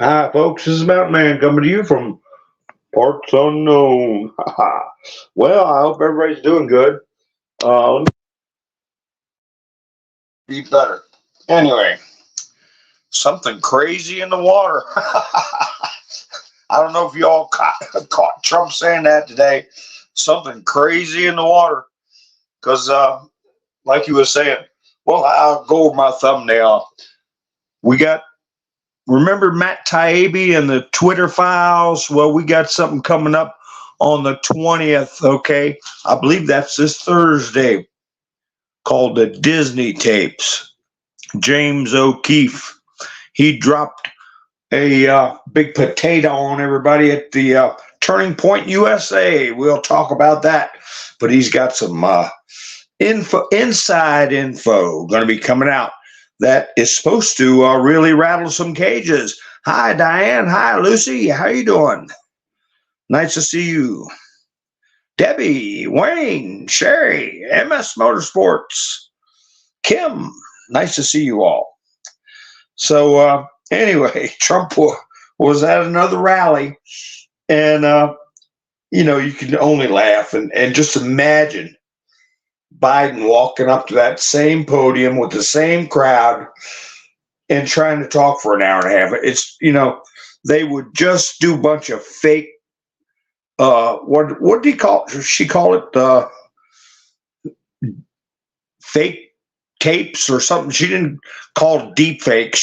Hi, folks. This is Mountain Man coming to you from parts unknown. Well, I hope everybody's doing good. Let me be better. Anyway, something crazy in the water. I don't know if you all caught Trump saying that today. Something crazy in the water. Because, like you were saying, well, I'll go over my thumbnail. We got Remember Matt Taibbi and the Twitter files? Well, we got something coming up on the 20th, okay? I believe that's this Thursday, called the Disney Tapes. James O'Keefe, he dropped a big potato on everybody at the Turning Point USA. We'll talk about that. But he's got some inside info going to be coming out that is supposed to really rattle some cages. Hi, Diane. Hi, Lucy. How you doing? Nice to see you. Debbie, Wayne, Sherry, MS Motorsports, Kim. Nice to see you all. So anyway, Trump was at another rally, and you can only laugh and just imagine Biden walking up to that same podium with the same crowd and trying to talk for an hour and a half. It's they would just do a bunch of fake. What did he call it? She call it fake tapes or something. She didn't call it deep fake.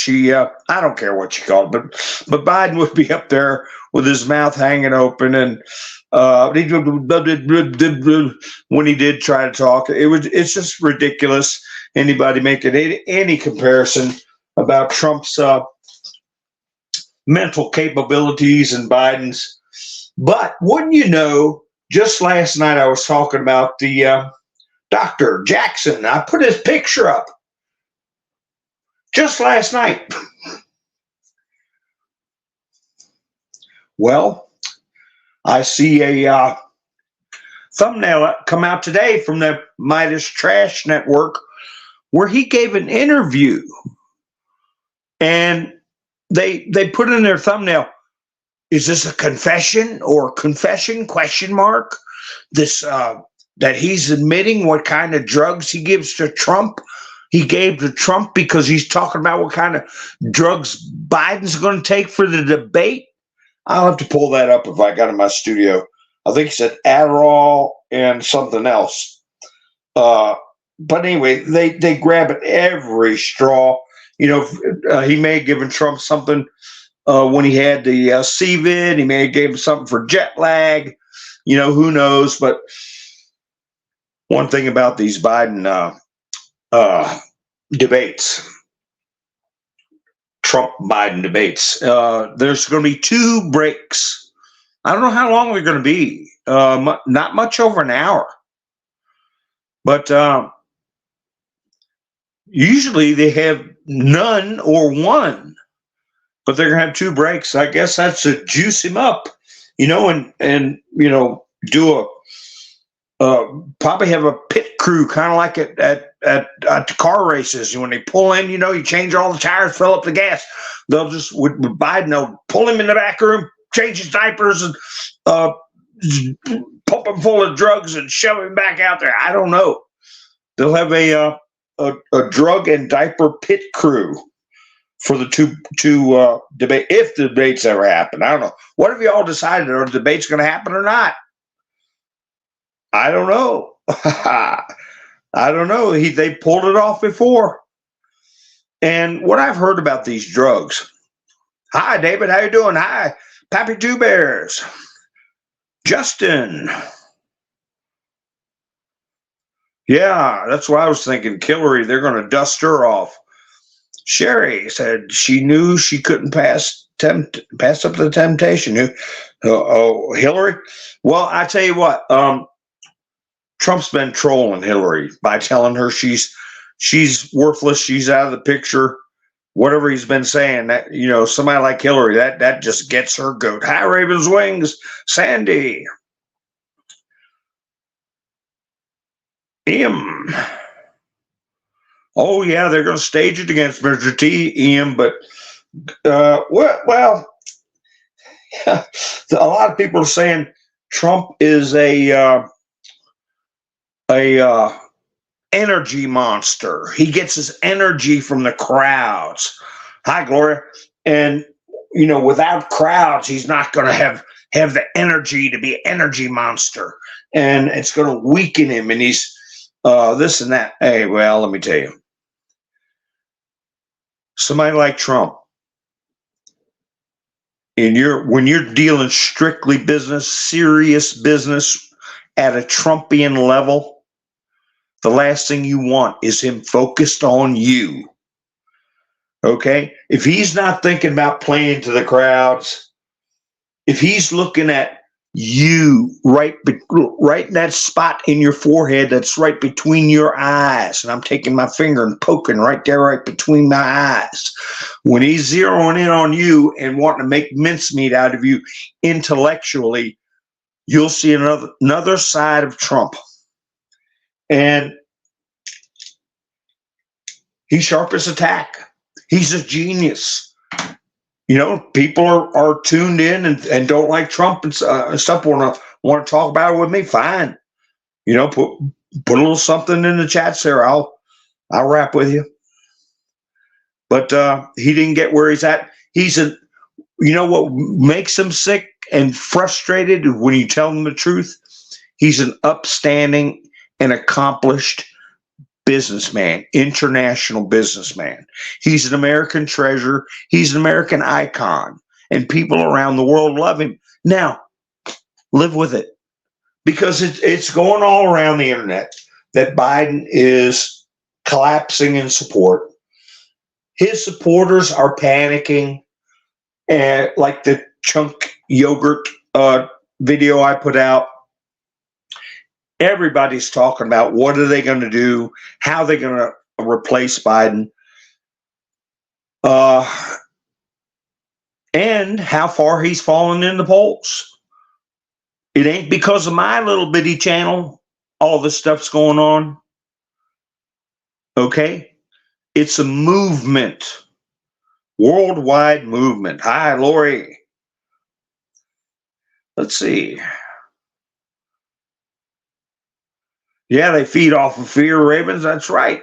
I don't care what she called it, but Biden would be up there with his mouth hanging open, and when he did try to talk, it's just ridiculous. Anybody making any comparison about Trump's mental capabilities and Biden's. But wouldn't you know, just last night I was talking about the Dr. Jackson. I put his picture up just last night. Well, I see a thumbnail come out today from the Midas Trash Network where he gave an interview, and they put in their thumbnail, is this a confession or confession question mark? This that he's admitting what kind of drugs he gives to Trump. He gave to Trump because he's talking about what kind of drugs Biden's going to take for the debate. I'll have to pull that up if I got in my studio. I think he said Adderall and something else. But anyway, they grab at every straw. He may have given Trump something when he had the CVID. He may have gave him something for jet lag. Who knows? But one thing about these Biden debates, Trump-Biden debates, there's going to be 2 breaks. I don't know how long they're going to be. Not much over an hour. But usually they have none or one. But they're going to have 2 breaks. I guess that's to juice him up, and do probably have a pit crew, kind of like at the car races. When they pull in, you change all the tires, fill up the gas. They'll just, with Biden, they'll pull him in the back room, change his diapers, and pump him full of drugs and shove him back out there. I don't know. They'll have a drug and diaper pit crew for the two debate, if the debates ever happen. I don't know. What have you all decided? Are the debates going to happen or not? I don't know. I don't know. They pulled it off before. And what I've heard about these drugs. Hi, David. How you doing? Hi, Pappy Two Bears. Justin. Yeah, that's what I was thinking. Hillary, they're going to dust her off. Sherry said she knew she couldn't pass up the temptation. Hillary? Well, I tell you what, Trump's been trolling Hillary by telling her she's worthless, she's out of the picture. Whatever he's been saying, that somebody like Hillary, that just gets her goat. Hi, Raven's Wings, Sandy. Ian. Oh, yeah, they're going to stage it against Mr. T, Ian, but Well, a lot of people are saying Trump is a energy monster. He gets his energy from the crowds. Hi, Gloria. And without crowds, he's not going to have the energy to be an energy monster, and it's going to weaken him. And he's this and that. Hey, well, let me tell you, somebody like Trump, when you're dealing strictly business, serious business at a Trumpian level, the last thing you want is him focused on you. Okay? If he's not thinking about playing to the crowds, if he's looking at you right in that spot in your forehead that's right between your eyes, and I'm taking my finger and poking right there, right between my eyes. When he's zeroing in on you and wanting to make mincemeat out of you intellectually, you'll see another side of Trump. And he's sharp as a tack. He's a genius. People are tuned in and don't like Trump and stuff. Want to talk about it with me? Fine. Put a little something in the chat, Sarah. I'll rap with you. But he didn't get where he's at. What makes him sick and frustrated when you tell him the truth? He's an upstanding and accomplished businessman, international businessman. He's an American treasure. He's an American icon, and people around the world love him. Now, live with it, because it's going all around the internet that Biden is collapsing in support. His supporters are panicking, and like the chunk yogurt video I put out, everybody's talking about what are they going to do, how they're going to replace Biden, and how far he's fallen in the polls. It ain't because of my little bitty channel all this stuff's going on. Okay? It's a movement, worldwide movement. Hi, Lori. Let's see. Yeah, they feed off of fear, Ravens. That's right.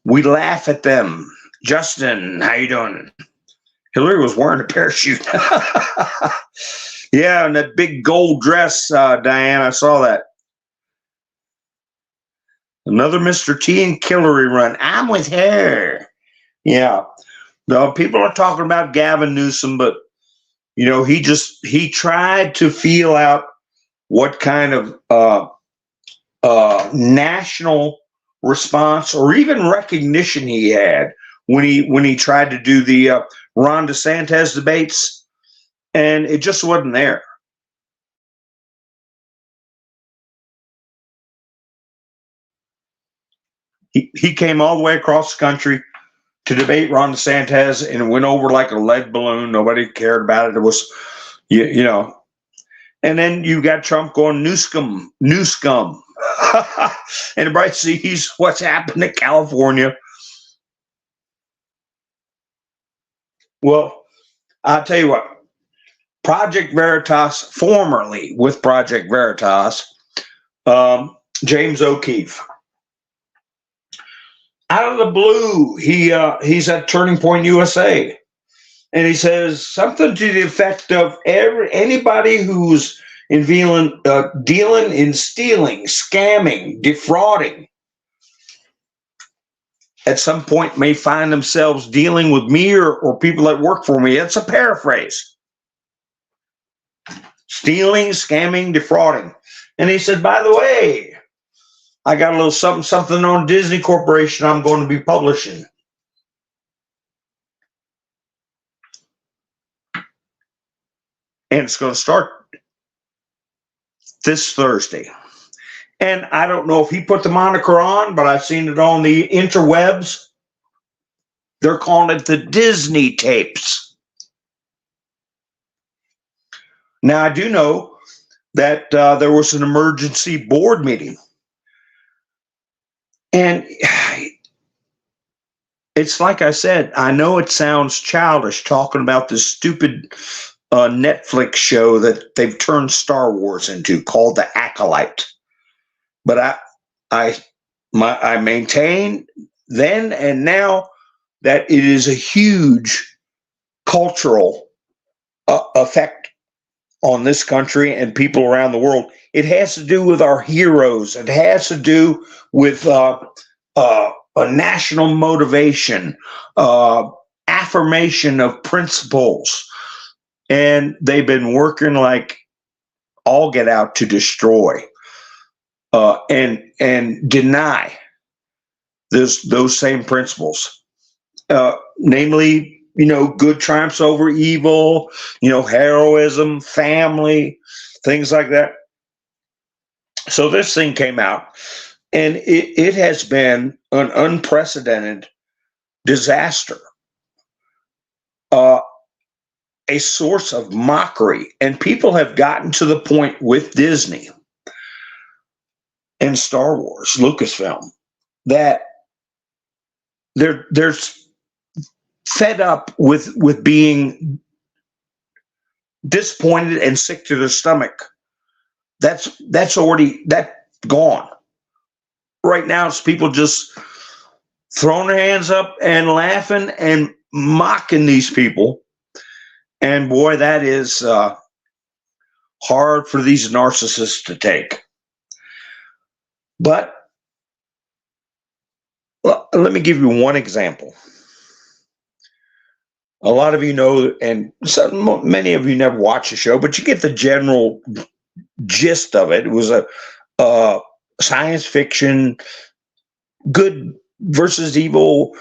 We laugh at them. Justin, how you doing? Hillary was wearing a parachute. Yeah, and that big gold dress, Diane, I saw that. Another Mr. T and Hillary run. I'm with her. Yeah. No, people are talking about Gavin Newsom, but he tried to feel out what kind of national response or even recognition he had when he tried to do the Ron DeSantis debates, and it just wasn't there. He came all the way across the country to debate Ron DeSantis, and it went over like a lead balloon. Nobody cared about it. It was, And then you got Trump going new scum. And everybody sees what's happened to California. Well, I'll tell you what. Project Veritas, formerly with Project Veritas, James O'Keefe. Out of the blue, he's at Turning Point USA, and he says something to the effect of anybody who's dealing in stealing, scamming, defrauding, at some point may find themselves dealing with me or people that work for me. That's a paraphrase. Stealing, scamming, defrauding. And he said, by the way, I got a little something on Disney Corporation I'm going to be publishing. And it's going to start this Thursday. And I don't know if he put the moniker on, but I've seen it on the interwebs. They're calling it the Disney Tapes. Now, I do know that there was an emergency board meeting. And it's like I said, I know it sounds childish talking about this stupid Netflix show that they've turned Star Wars into called The Acolyte. But I, I maintain then and now that it is a huge cultural effect on this country and people around the world. It has to do with our heroes. It has to do with a national motivation, affirmation of principles, and they've been working like all get out to destroy and deny those same principles, namely, good triumphs over evil, heroism, family, things like that. So this thing came out, and it has been an unprecedented disaster, a source of mockery. And people have gotten to the point with Disney and Star Wars, Lucasfilm, that they're fed up with being disappointed and sick to their stomach. That's already gone. Right now, it's people just throwing their hands up and laughing and mocking these people. And boy, that is hard for these narcissists to take. But let me give you one example. A lot of you know, and many of you never watch the show, but you get the general gist of it. It was a science fiction, good versus evil,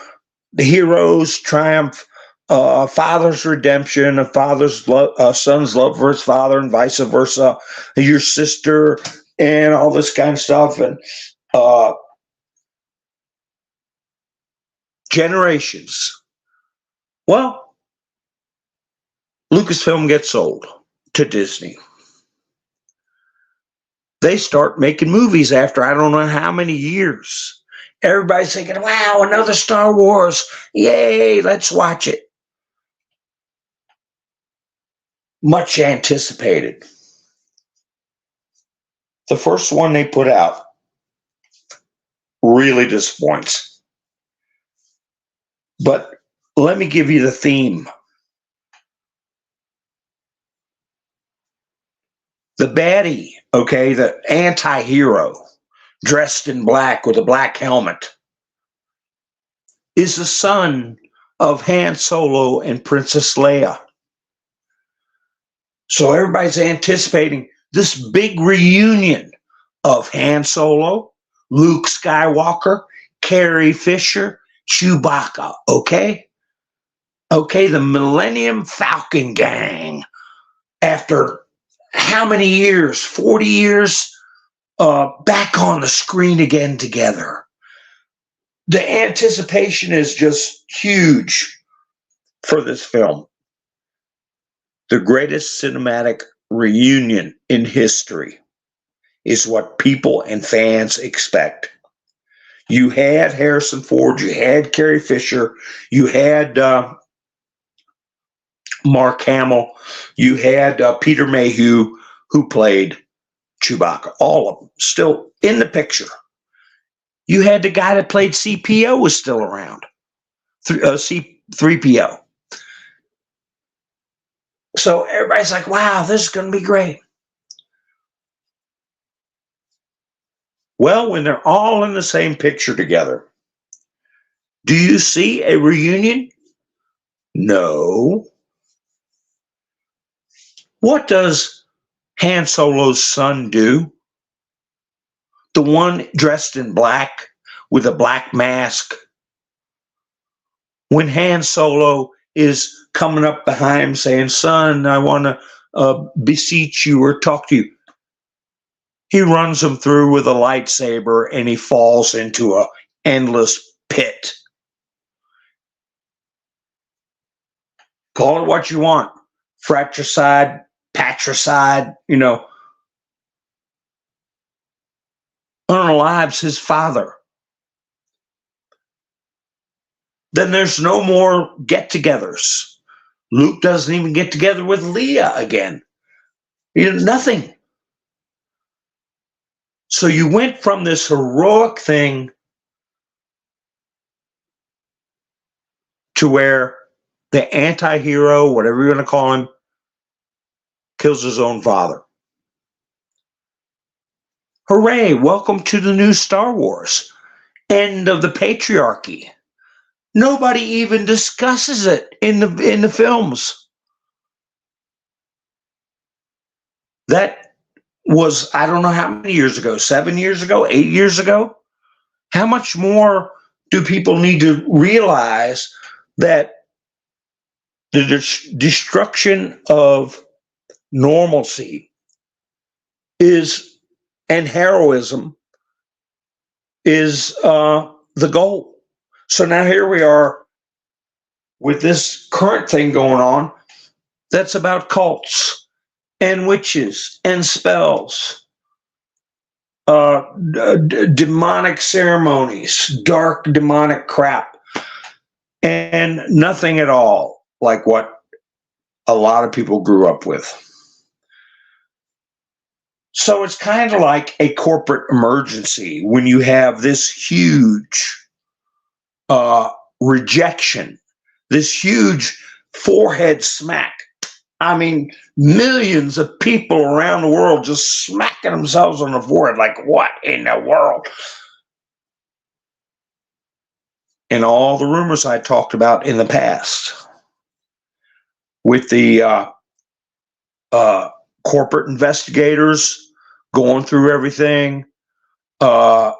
the heroes triumph, father's redemption, a father's son's love for his father, and vice versa, your sister, and all this kind of stuff, and generations. Well, Lucasfilm gets sold to Disney. They start making movies after I don't know how many years. Everybody's thinking, wow, another Star Wars. Yay, let's watch it. Much anticipated. The first one they put out really disappoints. But let me give you the theme. The baddie, okay, the anti-hero, dressed in black with a black helmet, is the son of Han Solo and Princess Leia. So everybody's anticipating this big reunion of Han Solo, Luke Skywalker, Carrie Fisher, Chewbacca, okay? Okay, the Millennium Falcon gang, after how many years? 40 years back on the screen again together. The anticipation is just huge for this film. The greatest cinematic reunion in history is what people and fans expect. You had Harrison Ford, you had Carrie Fisher, you had Mark Hamill, you had Peter Mayhew, who played Chewbacca, all of them still in the picture. You had the guy that played CPO was still around, C3PO. So everybody's like, wow, this is going to be great. Well, when they're all in the same picture together, do you see a reunion? No. What does Han Solo's son do? The one dressed in black with a black mask. When Han Solo is coming up behind him saying, son, I want to beseech you or talk to you, he runs him through with a lightsaber and he falls into an endless pit. Call it what you want. Fratricide, patricide, unalives his father. then there's no more get-togethers. Luke doesn't even get together with Leia again. Nothing. So you went from this heroic thing to where the anti-hero, whatever you're going to call him, kills his own father. Hooray, welcome to the new Star Wars. End of the patriarchy. Nobody even discusses it in the films. That was, I don't know how many years ago, 7 years ago, 8 years ago. How much more do people need to realize that the destruction of normalcy is, and heroism is the goal? So now here we are with this current thing going on that's about cults and witches and spells, demonic ceremonies, dark demonic crap, and nothing at all like what a lot of people grew up with. So it's kind of like a corporate emergency when you have this huge rejection, this huge forehead smack. I mean, millions of people around the world just smacking themselves on the forehead like, what in the world? And all the rumors I talked about in the past with the corporate investigators going through everything, the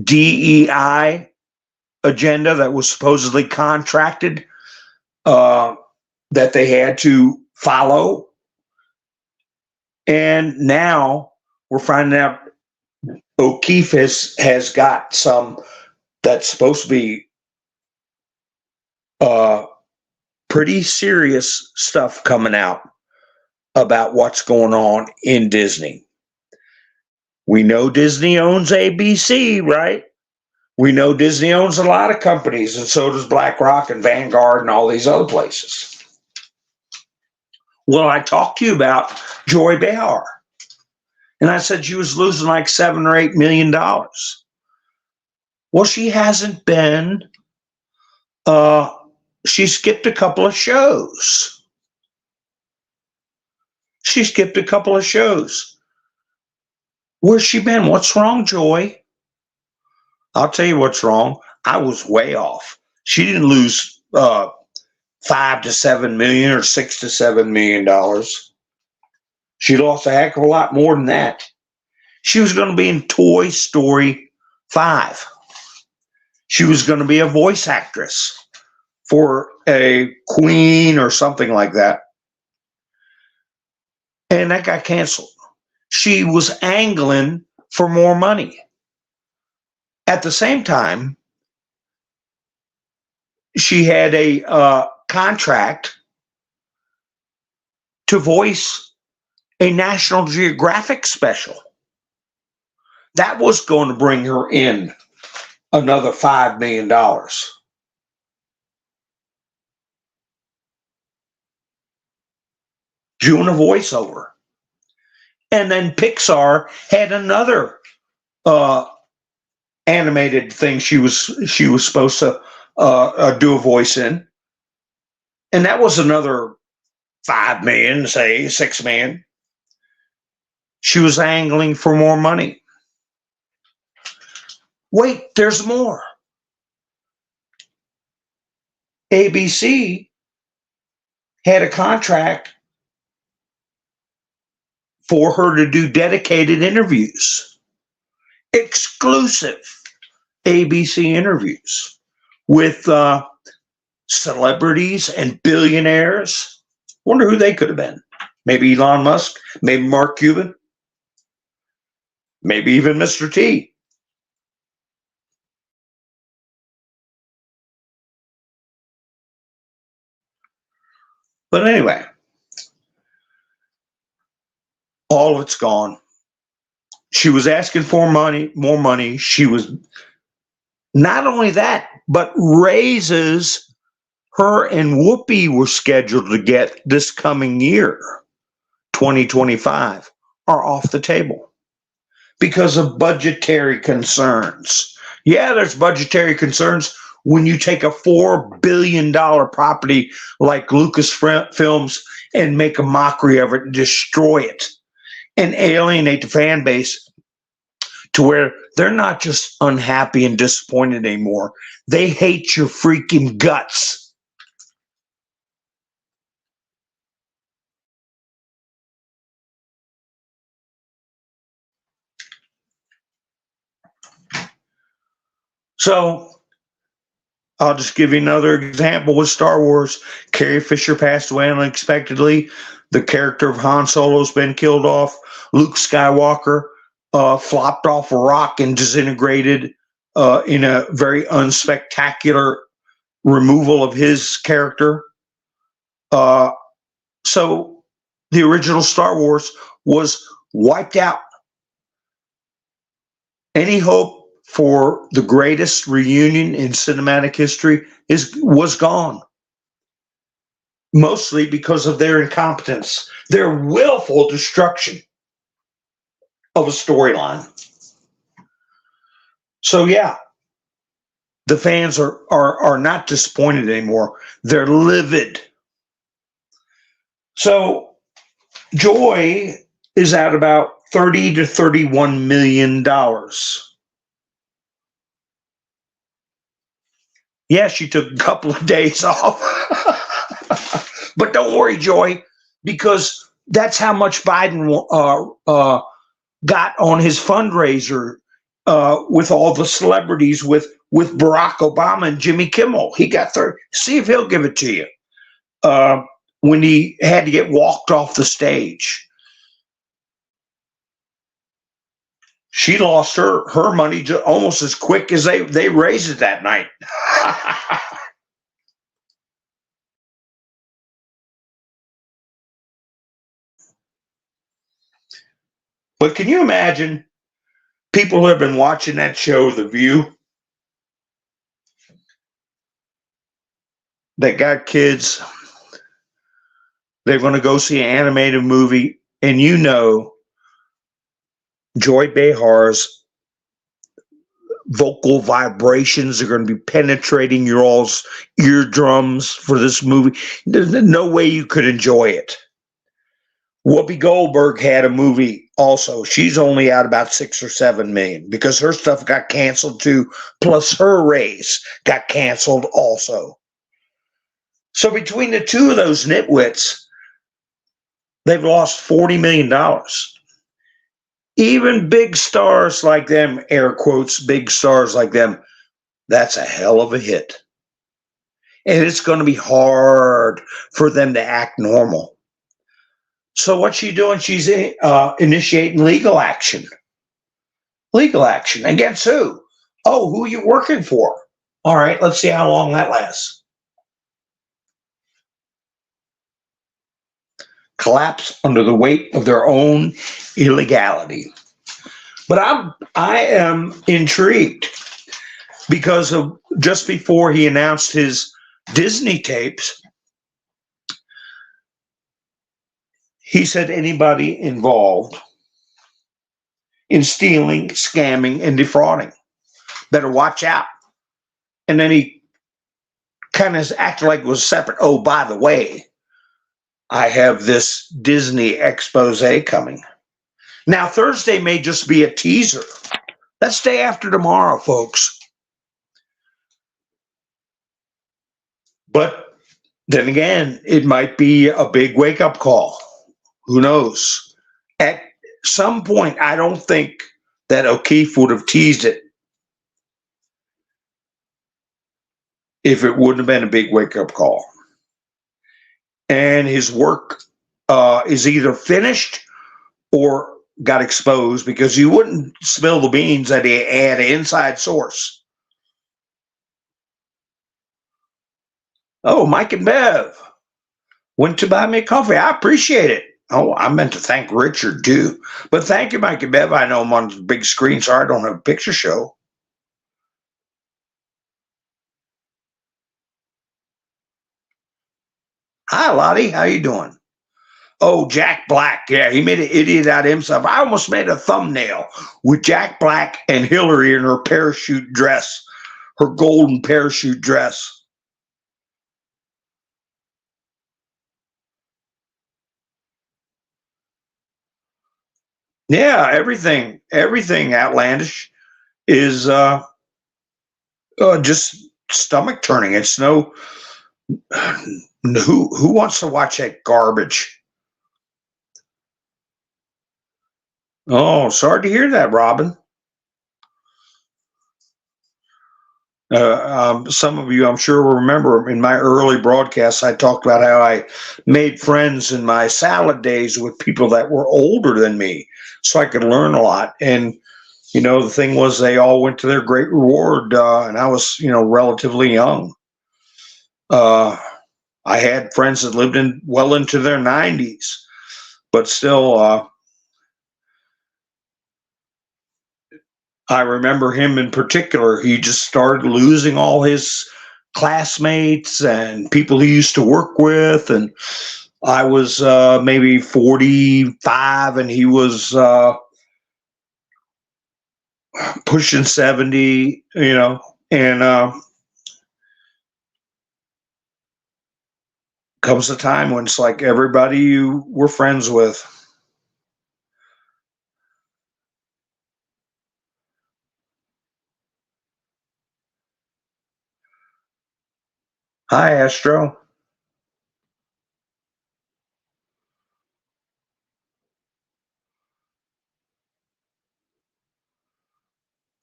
DEI agenda that was supposedly contracted, that they had to follow. And now we're finding out O'Keefe has got some that's supposed to be pretty serious stuff coming out about what's going on in Disney. We know Disney owns ABC, right? We know Disney owns a lot of companies, and so does BlackRock and Vanguard and all these other places. Well, I talked to you about Joy Behar, and I said she was losing like $7 or $8 million. Well, she hasn't been. She skipped a couple of shows. Where's she been? What's wrong, Joy? I'll tell you what's wrong. I was way off. She didn't lose $5 to $7 million or $6 to $7 million. She lost a heck of a lot more than that. She was going to be in Toy Story 5. She was going to be a voice actress for a queen or something like that. And that got canceled. She was angling for more money. At the same time, she had a contract to voice a National Geographic special. That was going to bring her in another $5 million. Doing a voiceover. And then Pixar had another animated thing she was supposed to do a voice in, and that was another $5 million, say $6 million. She was angling for more money. Wait, there's more. ABC had a contract for her to do dedicated interviews, exclusive ABC interviews with celebrities and billionaires. Wonder who they could have been. Maybe Elon Musk, maybe Mark Cuban, maybe even Mr. T. But anyway, all of it's gone. She was asking for more money. She was Not only that, but raises her and Whoopi were scheduled to get this coming year, 2025, are off the table because of budgetary concerns. Yeah, there's budgetary concerns when you take a $4 billion property like Lucasfilms and make a mockery of it and destroy it and alienate the fan base to where they're not just unhappy and disappointed anymore. They hate your freaking guts. So I'll just give you another example with Star Wars. Carrie Fisher passed away unexpectedly. The character of Han Solo's been killed off. Luke Skywalker flopped off a rock and disintegrated in a very unspectacular removal of his character. So the original Star Wars was wiped out. Any hope for the greatest reunion in cinematic history was gone. Mostly because of their incompetence, their willful destruction of a storyline. So yeah, the fans are not disappointed anymore. They're livid. So Joy is at about $30 to $31 million. Yeah, she took a couple of days off. But don't worry, Joy, because that's how much Biden got on his fundraiser with all the celebrities, with Barack Obama and Jimmy Kimmel. He got 30. See if he'll give it to you when he had to get walked off the stage. She lost her money almost as quick as they raised it that night. But can you imagine people who have been watching that show, The View, that got kids, they're going to go see an animated movie, and you know Joy Behar's vocal vibrations are going to be penetrating your all's eardrums for this movie. There's no way you could enjoy it. Whoopi Goldberg had a movie also. She's only out about 6 or 7 million because her stuff got canceled too, plus her raise got canceled also. So between the two of those nitwits, they've lost $40 million. Even big stars like them, air quotes, big stars like them, that's a hell of a hit. And it's going to be hard for them to act normal. So what's she doing? She's initiating legal action. Legal action. Against who? Oh, who are you working for? All right, let's see how long that lasts. Collapse under the weight of their own illegality. But I am intrigued because of just before he announced his Disney tapes, he said anybody involved in stealing, scamming, and defrauding better watch out. And then he kind of acted like it was separate. Oh, by the way, I have this Disney expose coming. Now, Thursday may just be a teaser. That's day after tomorrow, folks. But then again, it might be a big wake-up call. Who knows? At some point, I don't think that O'Keefe would have teased it if it wouldn't have been a big wake-up call. And his work is either finished or got exposed, because you wouldn't spill the beans that he had an inside source. Oh, Mike and Bev went to buy me a coffee. I appreciate it. Oh, I meant to thank Richard too. But thank you, Mike and Bev. I know I'm on the big screen, so I don't have a picture show. Hi, Lottie. How you doing? Oh, Jack Black. Yeah, he made an idiot out of himself. I almost made a thumbnail with Jack Black and Hillary in her parachute dress, her golden parachute dress. Yeah, everything outlandish is just stomach turning. It's no who wants to watch that garbage? Oh, sorry to hear that, Robin. Some of you, I'm sure, will remember in my early broadcasts, I talked about how I made friends in my salad days with people that were older than me, so I could learn a lot. And the thing was, they all went to their great reward, and I was, relatively young. Uh, I had friends that lived in well into their 90s, but still, I remember him in particular. He just started losing all his classmates and people he used to work with. And I was maybe 45 and he was pushing 70, and comes a time when it's like everybody you were friends with. Hi, Astro.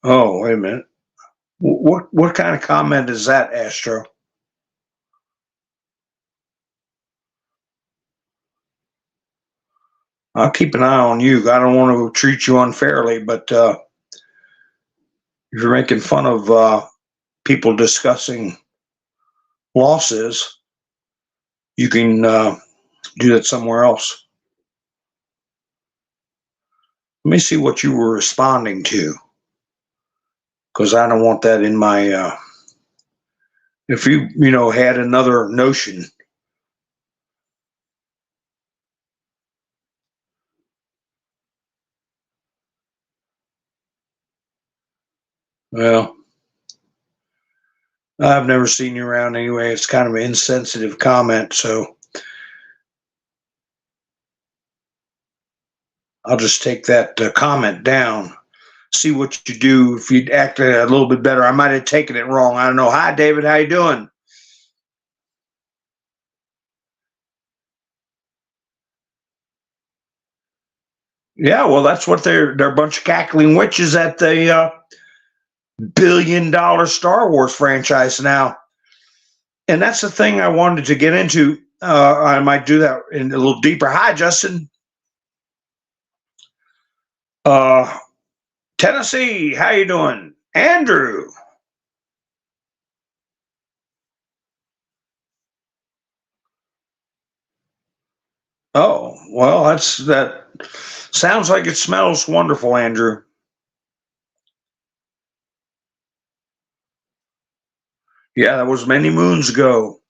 Oh, wait a minute. What kind of comment is that, Astro? I'll keep an eye on you. I don't want to treat you unfairly, but if you're making fun of people discussing losses, you can do that somewhere else. Let me see what you were responding to, because I don't want that in my. If you had another notion. Well, I've never seen you around anyway. It's kind of an insensitive comment, so I'll just take that comment down. See what you do. If you'd acted a little bit better, I might have taken it wrong. I don't know. Hi, David. How you doing? Yeah, well, that's what they're a bunch of cackling witches at the billion-dollar Star Wars franchise now. And that's the thing I wanted to get into. I might do that in a little deeper. Hi, Justin. Uh, Tennessee, how you doing? Andrew. Oh, well, that sounds like it smells wonderful, Andrew. Yeah, that was many moons ago.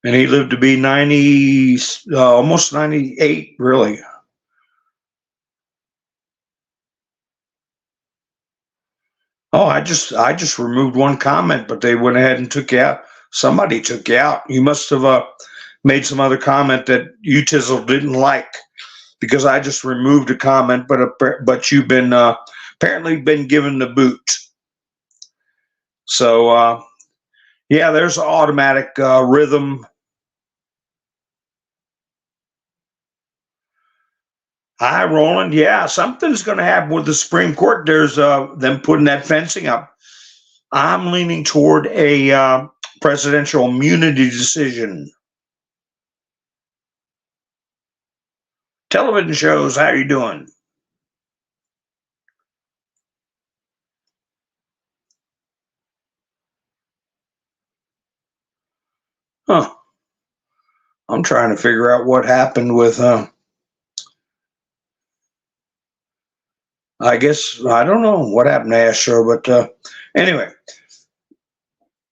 And he lived to be 90, almost 98, really. Oh, I just removed one comment, but they went ahead and took you out. Somebody took you out. You must have made some other comment that you Tizzle didn't like, because I just removed a comment, but you've been apparently been given the boot. So yeah, there's an automatic rhythm. Hi, Roland. Yeah, something's going to happen with the Supreme Court. There's them putting that fencing up. I'm leaning toward a presidential immunity decision. Television shows, how you doing? Huh. I'm trying to figure out what happened with. I guess I don't know what happened to Astro, but anyway,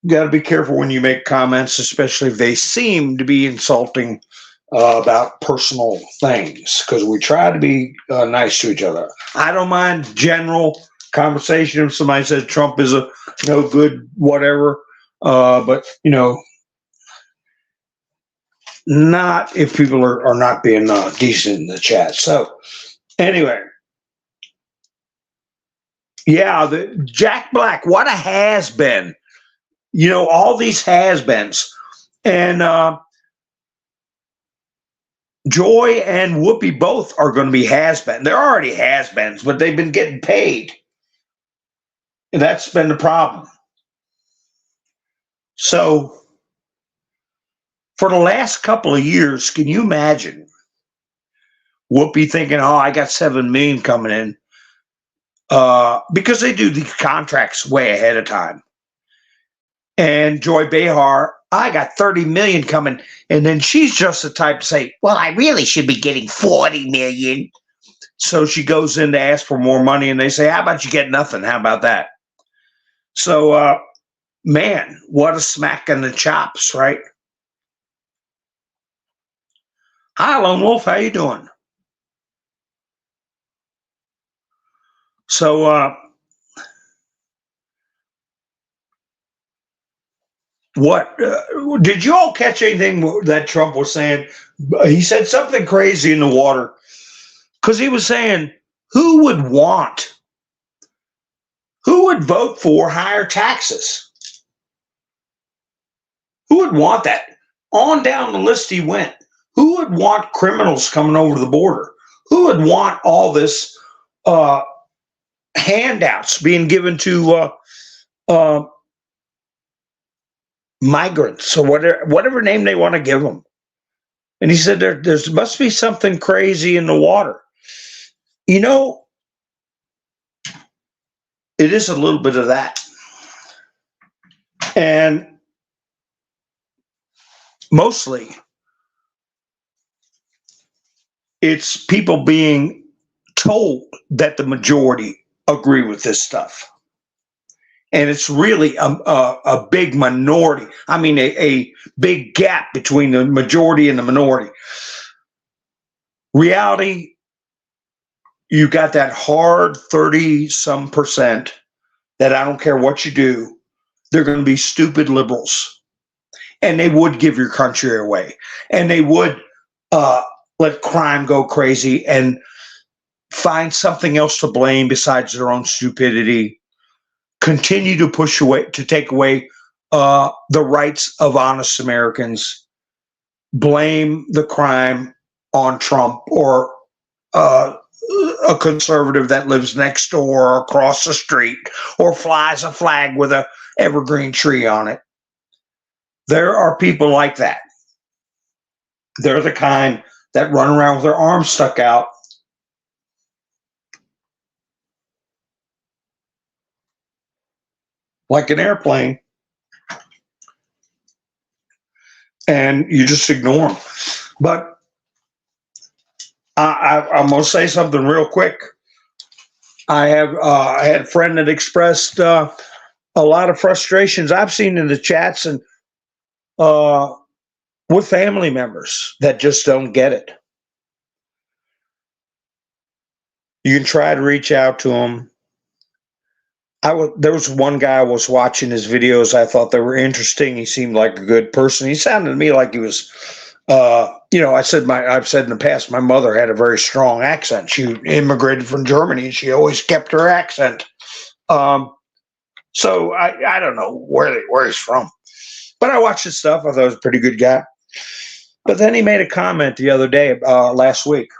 got to be careful when you make comments, especially if they seem to be insulting about personal things, because we try to be nice to each other. I don't mind general conversation if somebody says Trump is a no good whatever, but not if people are not being decent in the chat. So anyway, yeah, the Jack Black, what a has been. All these has beens, and Joy and Whoopi both are going to be has been. They're already has beens, but they've been getting paid. And that's been the problem. So for the last couple of years, can you imagine Whoopi thinking, oh, I got 7 million coming in? Because they do these contracts way ahead of time. And Joy Behar, I got 30 million coming. And then she's just the type to say, well, I really should be getting 40 million. So she goes in to ask for more money, and they say, how about you get nothing? How about that? So, man, what a smack in the chops, right? Hi, Lone Wolf. How you doing? So, what did you all catch anything that Trump was saying? He said something crazy in the water, because he was saying, who would vote for higher taxes? Who would want that? On down the list he went. Who would want criminals coming over the border? Who would want all this handouts being given to migrants, or whatever name they want to give them? And he said there must be something crazy in the water. It is a little bit of that. And mostly it's people being told that the majority agree with this stuff. And it's really a big minority. I mean, a big gap between the majority and the minority. Reality, you got that hard 30-some% that I don't care what you do, they're going to be stupid liberals. And they would give your country away. And they would let crime go crazy and find something else to blame besides their own stupidity. Continue to take away the rights of honest Americans. Blame the crime on Trump or a conservative that lives next door or across the street or flies a flag with a evergreen tree on it. There are people like that. They're the kind that run around with their arms stuck out. Like an airplane. And you just ignore them. But I'm going to say something real quick. I had a friend that expressed a lot of frustrations I've seen in the chats and with family members that just don't get it. You can try to reach out to them. There was one guy I was watching his videos. I thought they were interesting. He seemed like a good person. He sounded to me like he was, I've said in the past, my mother had a very strong accent. She immigrated from Germany and she always kept her accent. So I don't know where he's from, but I watched his stuff. I thought he was a pretty good guy. But then he made a comment the other day, last week.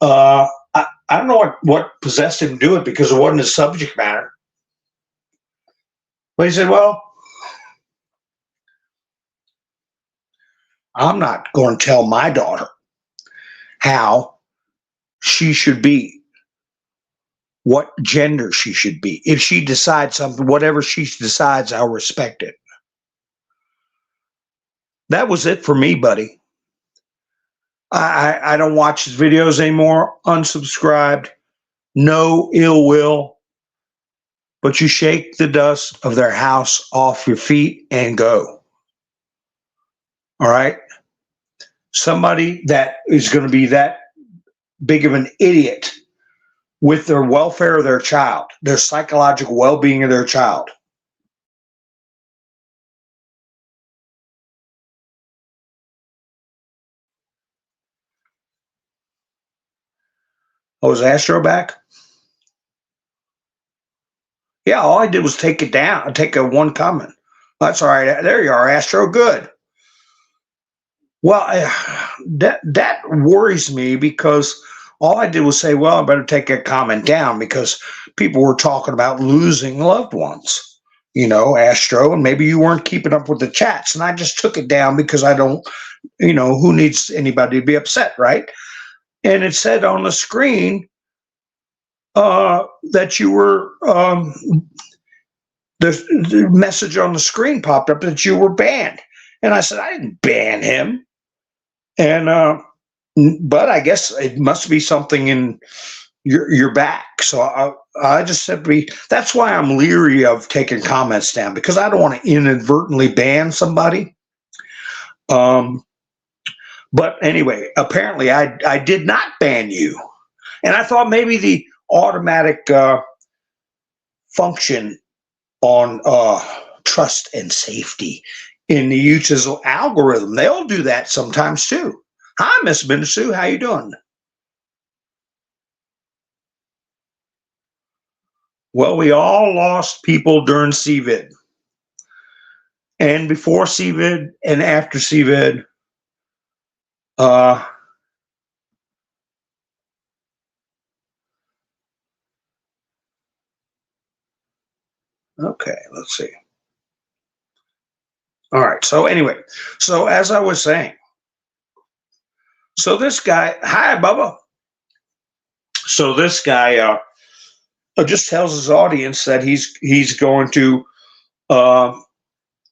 I don't know what possessed him to do it, because it wasn't his subject matter. But he said, well, I'm not going to tell my daughter how she should be, what gender she should be. If she decides something, whatever she decides, I'll respect it. That was it for me, buddy. I don't watch his videos anymore. Unsubscribed. No ill will. but you shake the dust of their house off your feet and go. All right? Somebody that is going to be that big of an idiot with their welfare of their child, their psychological well-being of their child. Oh, is Astro back? Yeah, all I did was take it down, take a one comment. That's all right. There you are, Astro. Good. Well, that worries me because all I did was say, well, I better take a comment down because people were talking about losing loved ones, Astro, and maybe you weren't keeping up with the chats. And I just took it down because I don't, who needs anybody to be upset, right? And it said on the screen that you were, the message on the screen popped up that you were banned. And I said, I didn't ban him. And, but I guess it must be something in your back. So I just simply, that's why I'm leery of taking comments down, because I don't want to inadvertently ban somebody. But anyway, apparently I did not ban you. And I thought maybe the automatic function on trust and safety in the YouTube's algorithm, they all do that sometimes too. Hi, Miss Benisu, how you doing? Well, we all lost people during CVID. And before CVID and after CVID, okay, let's see. All right, so anyway, so as I was saying, so this guy, hi, Bubba. So this guy just tells his audience that he's going to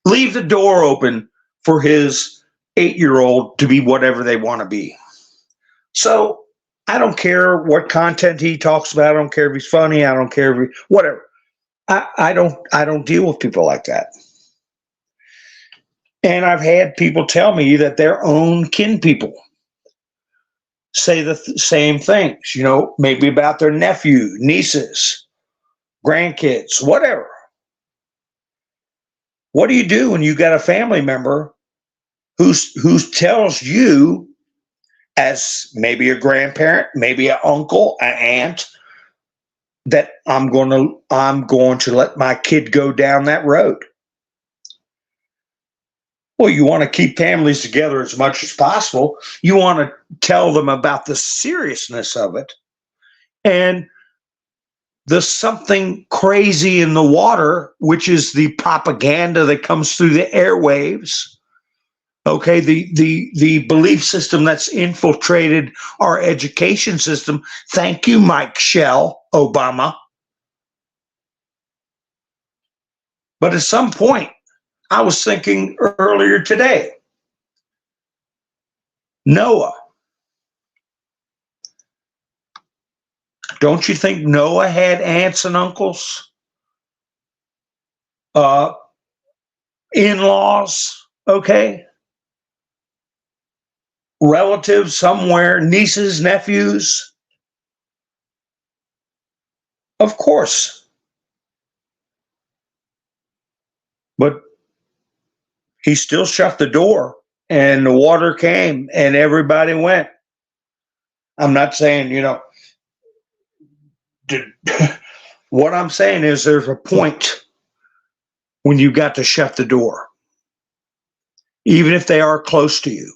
leave the door open for his 8-year-old to be whatever they want to be. So I don't care what content he talks about. I don't care if he's funny. I don't care if whatever. I don't deal with people like that. And I've had people tell me that their own kin people say the same things, maybe about their nephew, nieces, grandkids, whatever. What do you do when you got a family member who tells you, as maybe a grandparent, maybe an uncle, an aunt, that I'm going to let my kid go down that road? Well, you want to keep families together as much as possible. You want to tell them about the seriousness of it. And there's something crazy in the water, which is the propaganda that comes through the airwaves. Okay, the belief system that's infiltrated our education system. Thank you, Mike Shell, Obama. But at some point, I was thinking earlier today, Noah. Don't you think Noah had aunts and uncles? In-laws, okay? Relatives somewhere, nieces, nephews? Of course. But he still shut the door and the water came and everybody went. I'm not saying, what I'm saying is there's a point when you got to shut the door, even if they are close to you.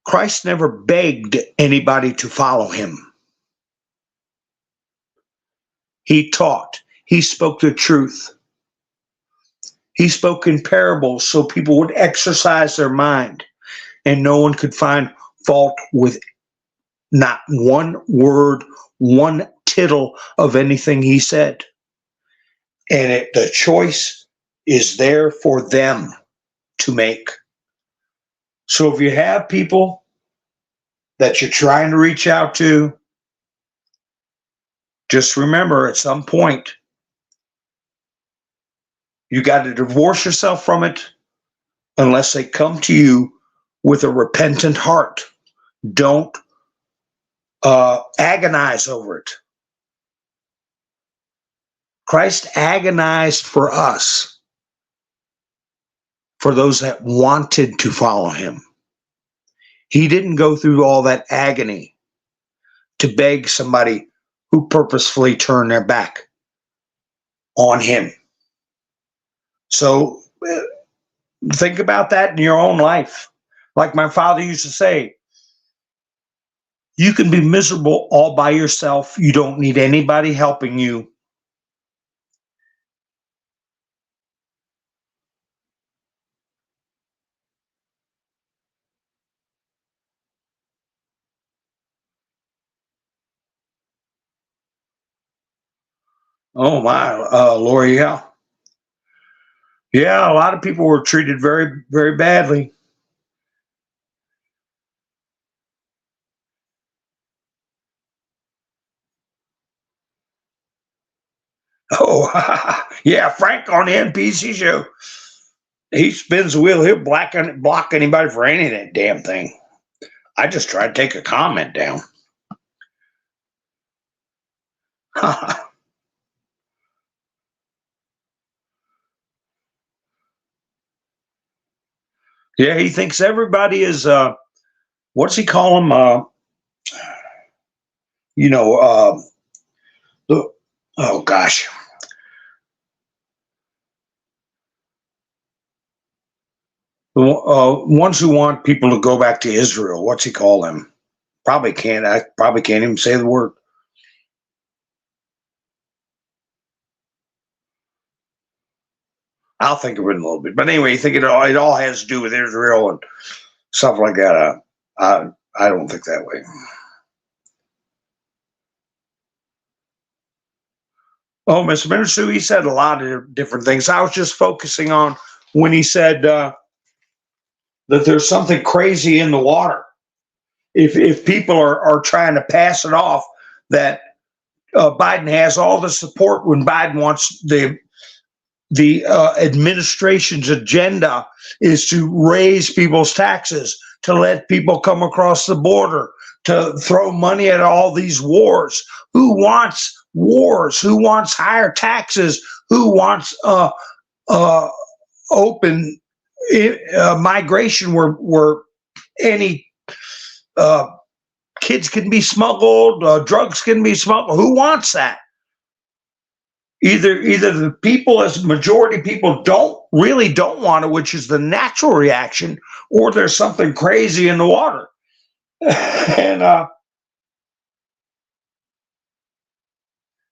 Christ never begged anybody to follow him. He taught. He spoke the truth. He spoke in parables so people would exercise their mind and no one could find fault with not one word, one tittle of anything he said. And the choice is there for them to make. So if you have people that you're trying to reach out to, Just remember, at some point, you got to divorce yourself from it unless they come to you with a repentant heart. Don't agonize over it. Christ agonized for us, for those that wanted to follow him. He didn't go through all that agony to beg somebody who purposefully turned their back on him. So think about that in your own life. Like my father used to say, you can be miserable all by yourself. You don't need anybody helping you. Oh my, Lori, yeah. Yeah, a lot of people were treated very, very badly. Oh, yeah, Frank on the NPC show. He spins the wheel. He'll block anybody for any of that damn thing. I just try to take a comment down. Yeah, he thinks everybody is, what's he call them? You know, oh gosh. The ones who want people to go back to Israel, what's he call them? I probably can't even say the word. I'll think of it in a little bit. But anyway, you think it all has to do with Israel and stuff like that. I don't think that way. Oh, Mr. Minister, he said a lot of different things. I was just focusing on when he said that there's something crazy in the water. If people are trying to pass it off that Biden has all the support when Biden wants the administration's agenda is to raise people's taxes, to let people come across the border, to throw money at all these wars. Who wants wars? Who wants higher taxes? Who wants open migration where any kids can be smuggled, drugs can be smuggled? Who wants that? Either the people, as majority people, don't want it, which is the natural reaction, or there's something crazy in the water. And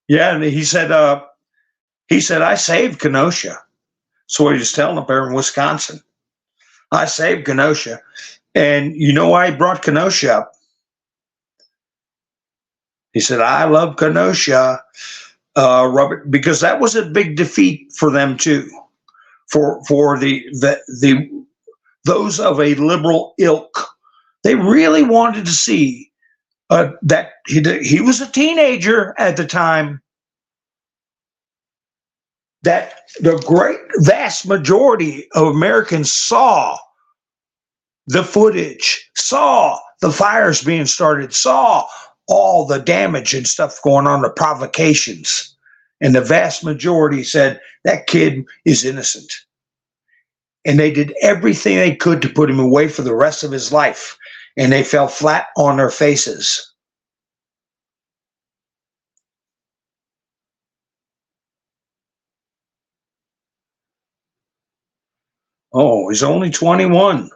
yeah, and he said I saved Kenosha. That's what he was telling up there in Wisconsin. I saved Kenosha, and you know why he brought Kenosha up? He said, I love Kenosha. Robert, because that was a big defeat for them too, for the those of a liberal ilk. They really wanted to see that he was a teenager at the time. That the great vast majority of Americans saw the footage, saw the fires being started, saw all the damage and stuff going on, the provocations. And the vast majority said that kid is innocent. And they did everything they could to put him away for the rest of his life. And they fell flat on their faces. Oh, he's only 21.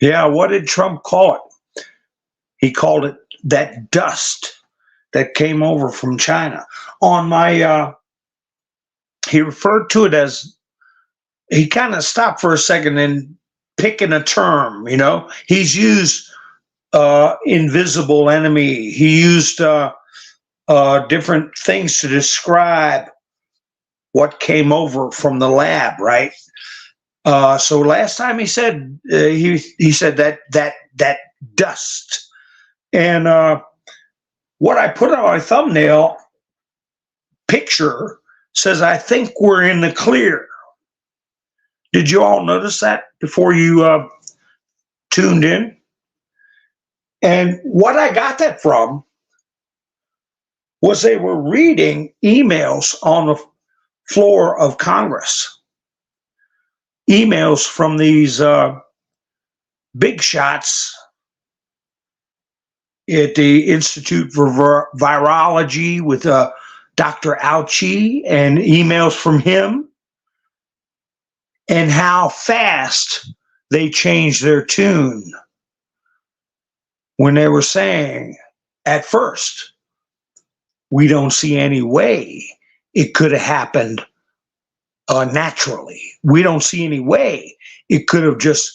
Yeah, what did Trump call it? He called it that dust that came over from China. On my, he referred to it as, he kind of stopped for a second and picking a term, you know. He's used invisible enemy. He used different things to describe what came over from the lab, right? So last time he said he said that dust, and what I put on my thumbnail picture says, "I think we're in the clear." Did you all notice that before you tuned in? And what I got that from was they were reading emails on the floor of Congress, emails from these big shots at the Institute for Virology with Dr. Auchi, and emails from him, and how fast they changed their tune when they were saying, at first, we don't see any way it could have happened naturally. We don't see any way it could have just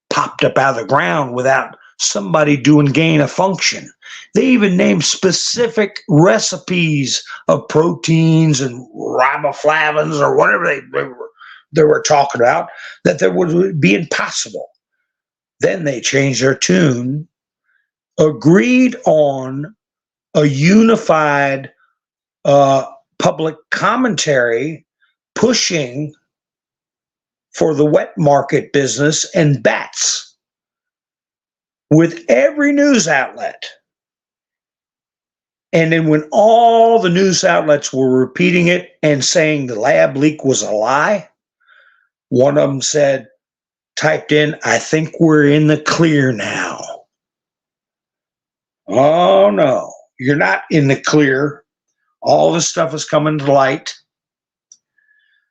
popped up out of the ground without somebody doing gain of function. They even named specific recipes of proteins and riboflavins or whatever they were talking about, that there would be impossible. Then they changed their tune, agreed on a unified public commentary pushing for the wet market business and bats with every news outlet. And then when all the news outlets were repeating it and saying the lab leak was a lie, one of them said, typed in, "I think we're in the clear now." Oh no, you're not in the clear. All this stuff is coming to light.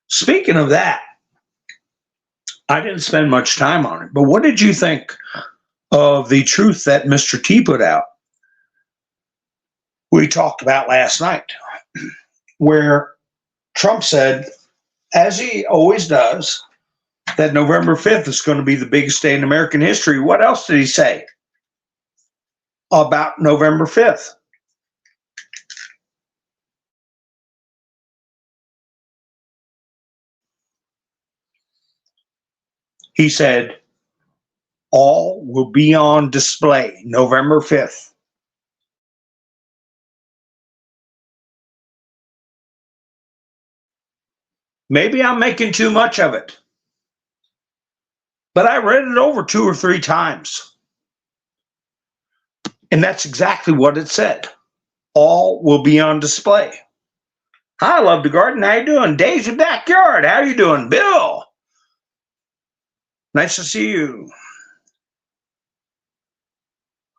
Speaking of that, I didn't spend much time on it, but what did you think of the truth that Mr. T put out? We talked about last night, where Trump said, as he always does, that November 5th is going to be the biggest day in American history. What else did he say about November 5th? He said, all will be on display November 5th. Maybe I'm making too much of it, but I read it over 2 or 3 times. And that's exactly what it said. All will be on display. Hi, Love the Garden. How you doing? Dave's Backyard. How you doing? Bill. Nice to see you.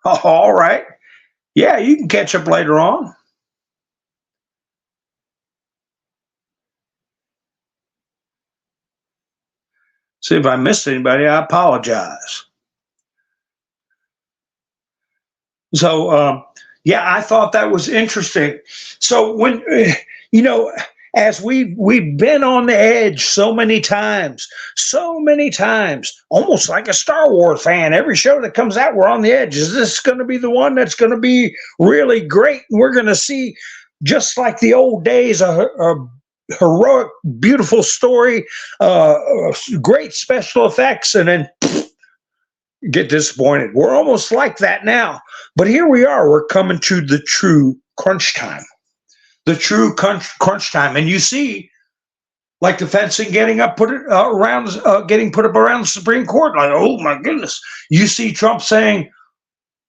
Oh, all right. Yeah, you can catch up later on. See, if I missed anybody, I apologize. So, yeah, I thought that was interesting. So when, as we've been on the edge so many times, almost like a Star Wars fan. Every show that comes out, we're on the edge. Is this going to be the one that's going to be really great? We're going to see, just like the old days, a heroic, beautiful story, great special effects, and then get disappointed. We're almost like that now. But here we are. We're coming to the true crunch time. The true crunch time. And you see, like the fencing getting put up around the Supreme Court. Like, oh my goodness. You see Trump saying,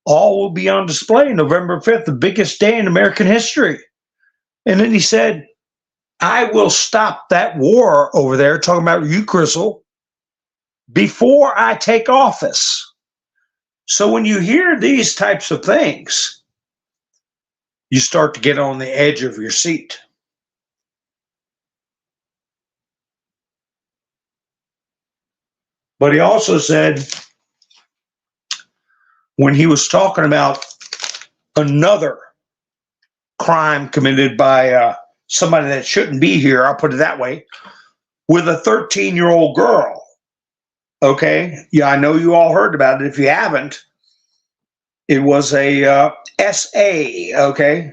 all will be on display November 5th, the biggest day in American history. And then he said, I will stop that war over there, talking about you, Crystal, before I take office. So when you hear these types of things, you start to get on the edge of your seat. But he also said, when he was talking about another crime committed by somebody that shouldn't be here, I'll put it that way, with a 13-year-old girl. Okay? Yeah, I know you all heard about it. If you haven't, It was a SA, okay?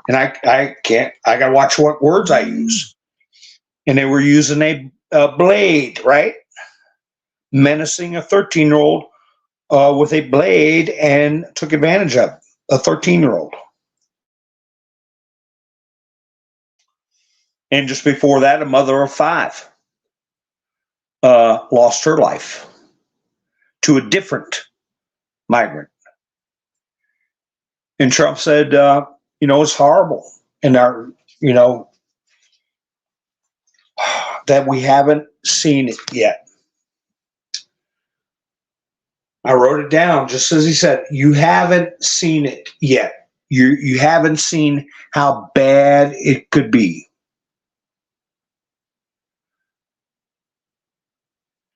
And I can't, I got to watch what words I use. And they were using a blade, right? Menacing a 13-year-old with a blade and took advantage of a 13-year-old. And just before that, a mother of 5 lost her life to a different migrant. And Trump said, it's horrible. And that we haven't seen it yet. I wrote it down just as he said, you haven't seen it yet. You haven't seen how bad it could be.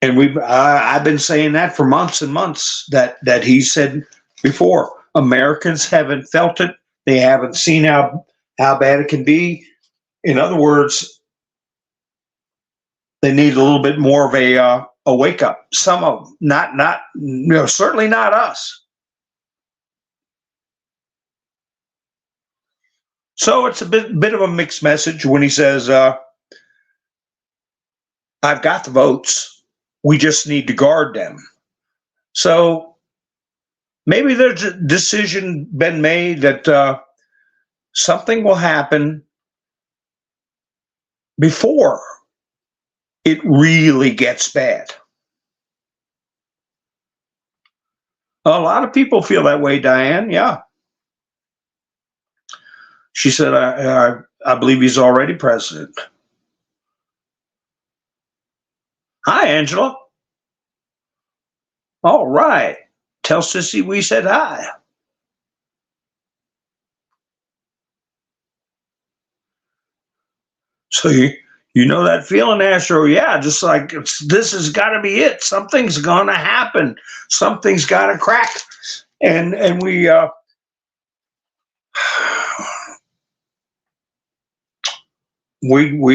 And I've been saying that for months and months, that he said before, Americans haven't felt it. They haven't seen how bad it can be. In other words, they need a little bit more of a wake up. Some of them, not certainly not us. So it's a bit of a mixed message when he says, I've got the votes. We just need to guard them. So maybe there's a decision been made that something will happen before it really gets bad. A lot of people feel that way, Diane. Yeah. She said, I believe he's already president. Hi, Angela. All right. Tell Sissy we said hi. So you know that feeling, Astro? Yeah, just like this has got to be it. Something's going to happen. Something's got to crack. And we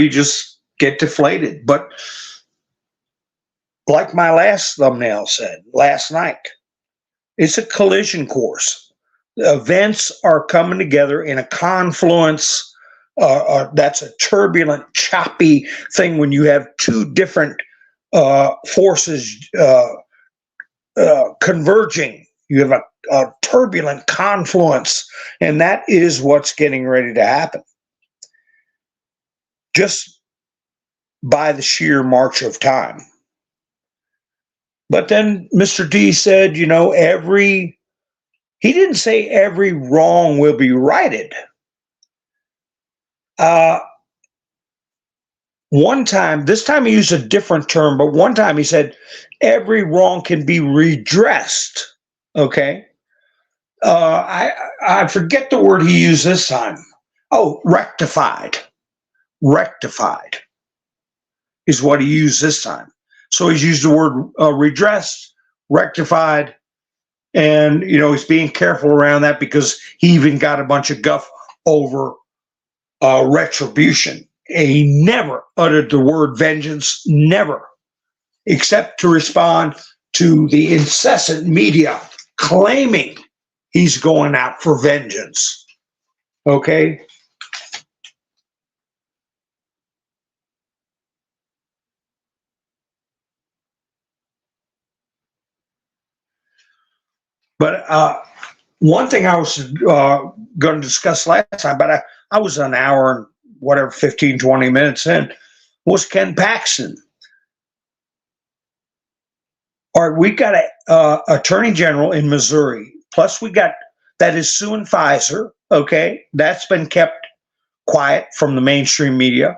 just get deflated. But like my last thumbnail said last night, it's a collision course. The events are coming together in a confluence. That's a turbulent, choppy thing when you have two different forces converging. You have a turbulent confluence, and that is what's getting ready to happen. Just by the sheer march of time. But then Mr. D said, he didn't say every wrong will be righted. One time, this time he used a different term, but one time he said every wrong can be redressed. Okay. I forget the word he used this time. Oh, rectified. Rectified is what he used this time. So he's used the word redressed, rectified, and he's being careful around that because he even got a bunch of guff over retribution. And he never uttered the word vengeance, never, except to respond to the incessant media claiming he's going out for vengeance. Okay? But one thing I was going to discuss last time, but I was an hour and whatever, 15, 20 minutes in, was Ken Paxton. All right, we got a attorney general in Missouri. Plus we got, that is suing Pfizer. Okay, that's been kept quiet from the mainstream media.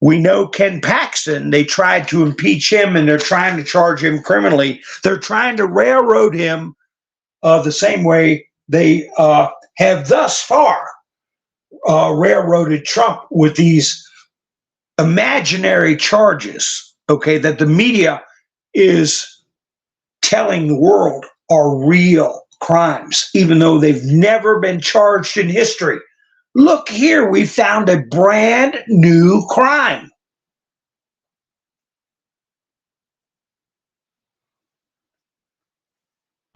We know Ken Paxton, they tried to impeach him and they're trying to charge him criminally. They're trying to railroad him the same way they have thus far railroaded Trump with these imaginary charges, okay, that the media is telling the world are real crimes, even though they've never been charged in history. Look here, we found a brand new crime.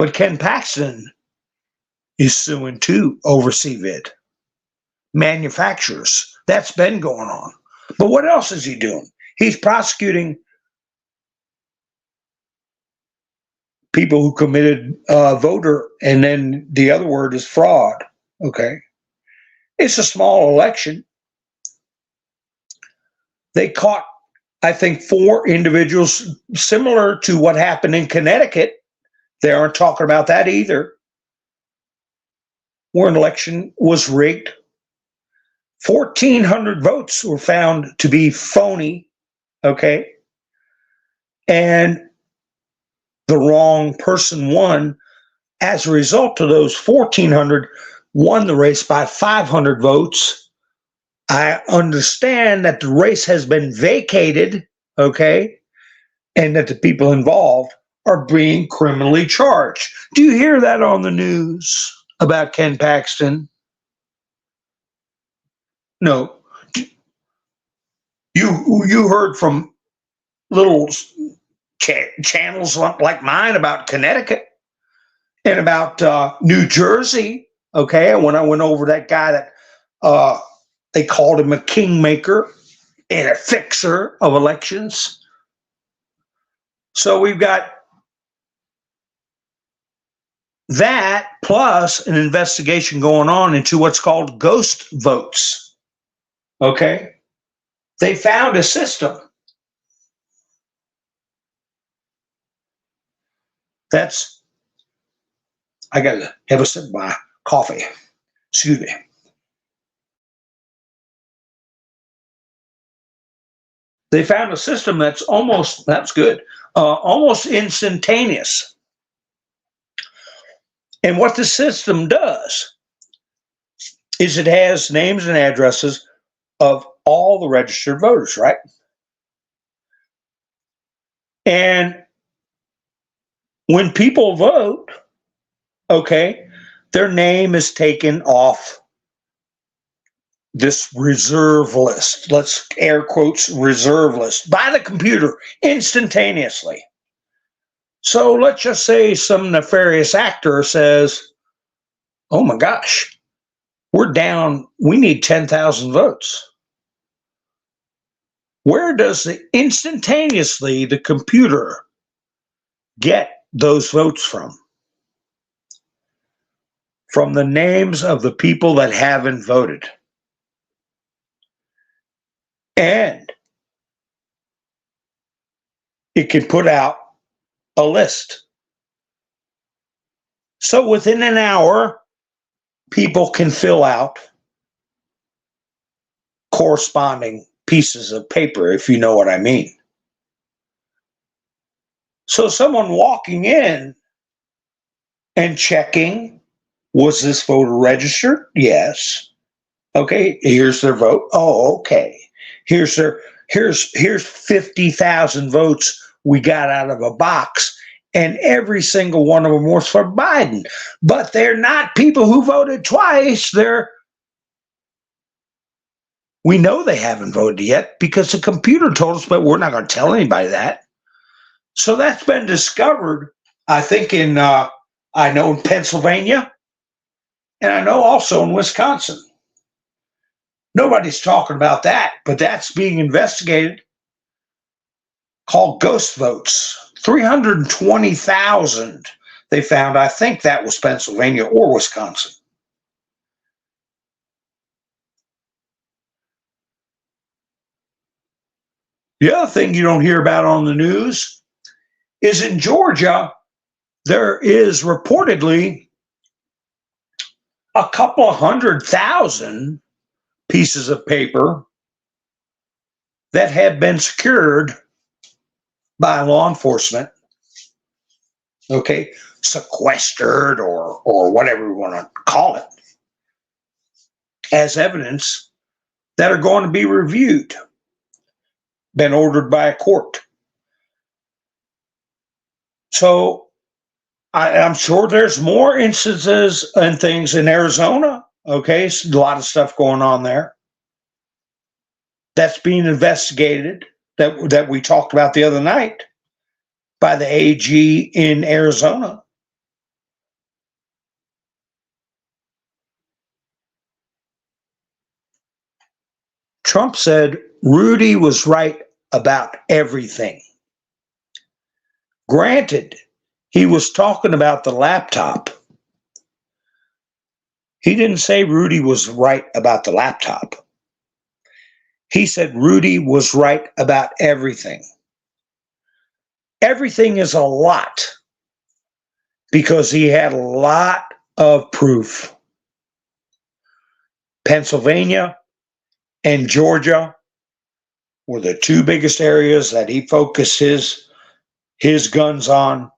But Ken Paxton is suing too over CVID. Manufacturers. That's been going on. But what else is he doing? He's prosecuting people who committed voter, and then the other word is fraud. Okay. It's a small election. They caught, I think, 4 individuals, similar to what happened in Connecticut. They aren't talking about that either, where an election was rigged. 1,400 votes were found to be phony, okay? And the wrong person won. As a result of those 1,400 won the race by 500 votes. I understand that the race has been vacated, okay, and that the people involved are being criminally charged. Do you hear that on the news about Ken Paxton? No. You heard from little channels like mine about Connecticut and about New Jersey, okay? When I went over that guy that they called him a kingmaker and a fixer of elections. So we've got that plus an investigation going on into what's called ghost votes. Okay? They found a system that's, I got to have a sip of my coffee. Excuse me. They found a system that's almost instantaneous. And what the system does is it has names and addresses of all the registered voters, right? And when people vote, okay, their name is taken off this reserve list. Let's air quotes reserve list by the computer instantaneously. So let's just say some nefarious actor says, oh my gosh, we're down, we need 10,000 votes. Where does instantaneously the computer get those votes from? From the names of the people that haven't voted. And it can put out a list. So within an hour, people can fill out corresponding pieces of paper, if you know what I mean. So someone walking in and checking, was this voter registered? Yes. Okay, here's their vote. Oh, okay. Here's 50,000 votes we got out of a box, and every single one of them was for Biden. But they're not people who voted twice. We know they haven't voted yet because the computer told us, but we're not going to tell anybody that. So that's been discovered, I think, in Pennsylvania, and I know also in Wisconsin. Nobody's talking about that, but that's being investigated, called ghost votes. 320,000 they found. I think that was Pennsylvania or Wisconsin. The other thing you don't hear about on the news is in Georgia, there is reportedly a couple of 100,000 pieces of paper that had been secured by law enforcement, okay, sequestered or whatever we want to call it, as evidence that are going to be reviewed, been ordered by a court. So I'm sure there's more instances and things in Arizona. Okay, so a lot of stuff going on there that's being investigated that we talked about the other night by the AG in Arizona. Trump said Rudy was right about everything. Granted, he was talking about the laptop. He didn't say Rudy was right about the laptop. He said Rudy was right about everything. Everything is a lot because he had a lot of proof. Pennsylvania and Georgia were the two biggest areas that he focused his guns on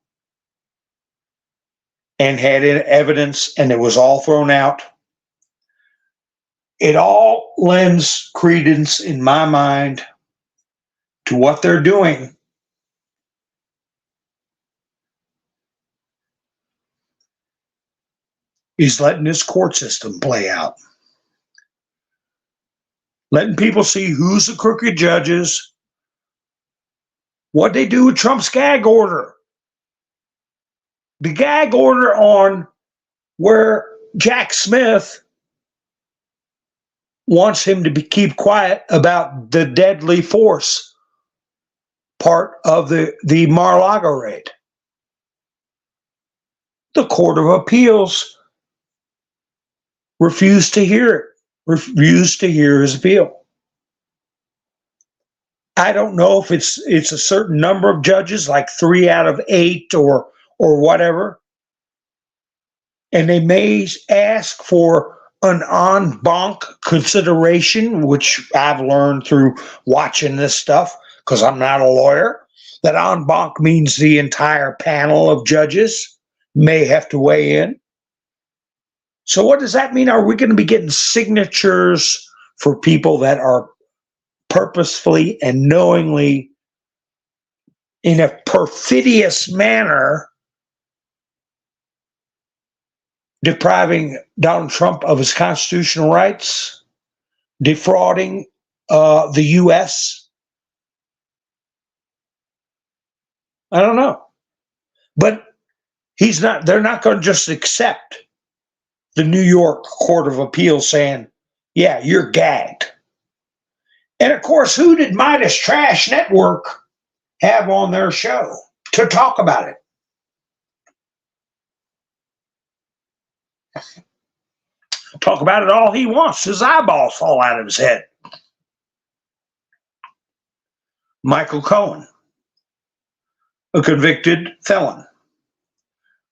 and had evidence, and it was all thrown out. It all lends credence, in my mind, to what they're doing. He's letting this court system play out. Letting people see who's the crooked judges, what they do with Trump's gag order. The gag order on where Jack Smith wants him to keep quiet about the deadly force part of the Mar-a-Lago raid. The Court of Appeals refused to hear it, refused to hear his appeal. I don't know if it's a certain number of judges, like 3 out of 8 or whatever. And they may ask for an en banc consideration, which I've learned through watching this stuff, because I'm not a lawyer, that en banc means the entire panel of judges may have to weigh in. So what does that mean? Are we going to be getting signatures for people that are purposefully and knowingly, in a perfidious manner, depriving Donald Trump of his constitutional rights, defrauding the U.S.? I don't know. But they're not going to just accept the New York Court of Appeals saying, yeah, you're gagged. And of course, who did Midas Trash Network have on their show to talk about it? Talk about it all he wants. His eyeballs fall out of his head. Michael Cohen, a convicted felon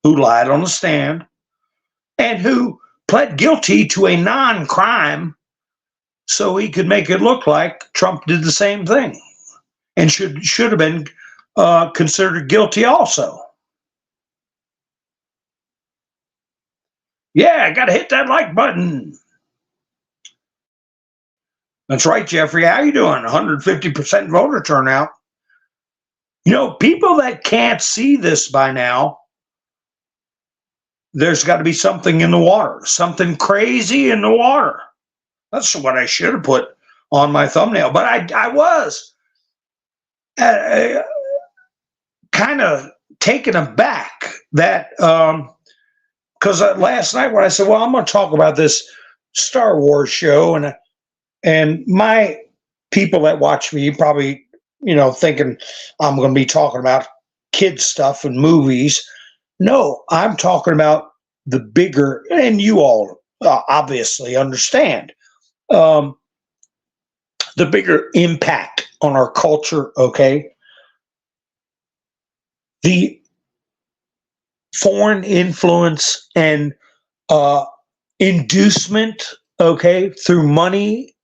who lied on the stand and who pled guilty to a non-crime so he could make it look like Trump did the same thing and should have been considered guilty also. Yeah, I got to hit that like button. That's right, Jeffrey. How you doing? 150% voter turnout. You know, people that can't see this by now, there's got to be something in the water, something crazy in the water. That's what I should have put on my thumbnail. But I was kind of taken aback that, because last night when I said, well, I'm going to talk about this Star Wars show, and my people that watch me probably, thinking I'm going to be talking about kids stuff and movies. No, I'm talking about the bigger, and you all obviously understand, the bigger impact on our culture, okay? The foreign influence and inducement, okay, through money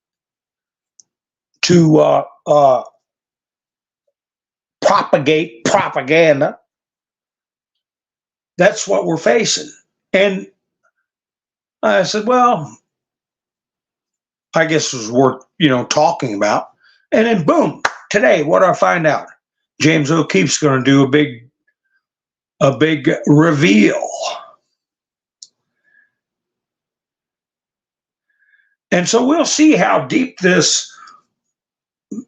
to propagate propaganda. That's what we're facing. And I said, well, I guess it was worth, talking about. And then boom, today, what do I find out? James O'Keefe's going to do a big reveal. And so we'll see how deep this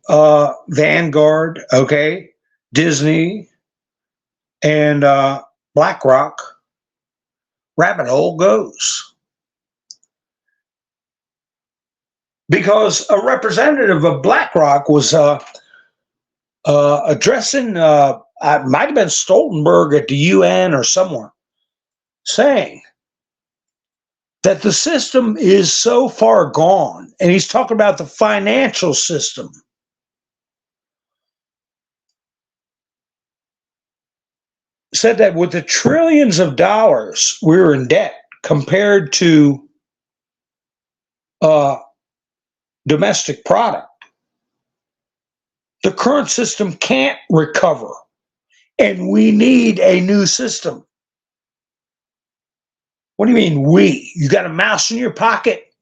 Vanguard, okay, Disney, and BlackRock rabbit hole goes. because a representative of BlackRock was addressing, it might have been Stoltenberg at the UN or somewhere, saying that the system is so far gone, and he's talking about the financial system. Said that with the trillions of dollars we're in debt compared to domestic product, the current system can't recover, and we need a new system. What do you mean we? You got a mouse in your pocket?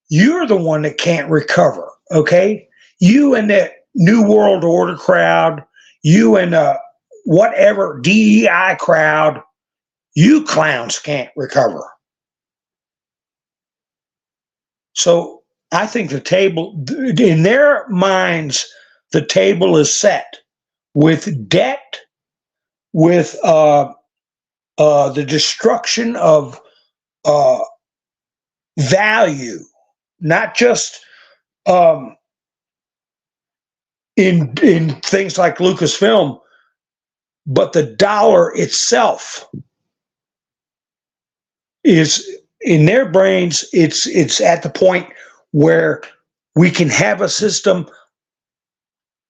You're the one that can't recover, okay? You and the New World Order crowd, you and whatever DEI crowd, you clowns can't recover. So I think the table, in their minds, the table is set with debt, with the destruction of value, not just in things like Lucasfilm, but the dollar itself is, in their brains, it's at the point where we can have a system.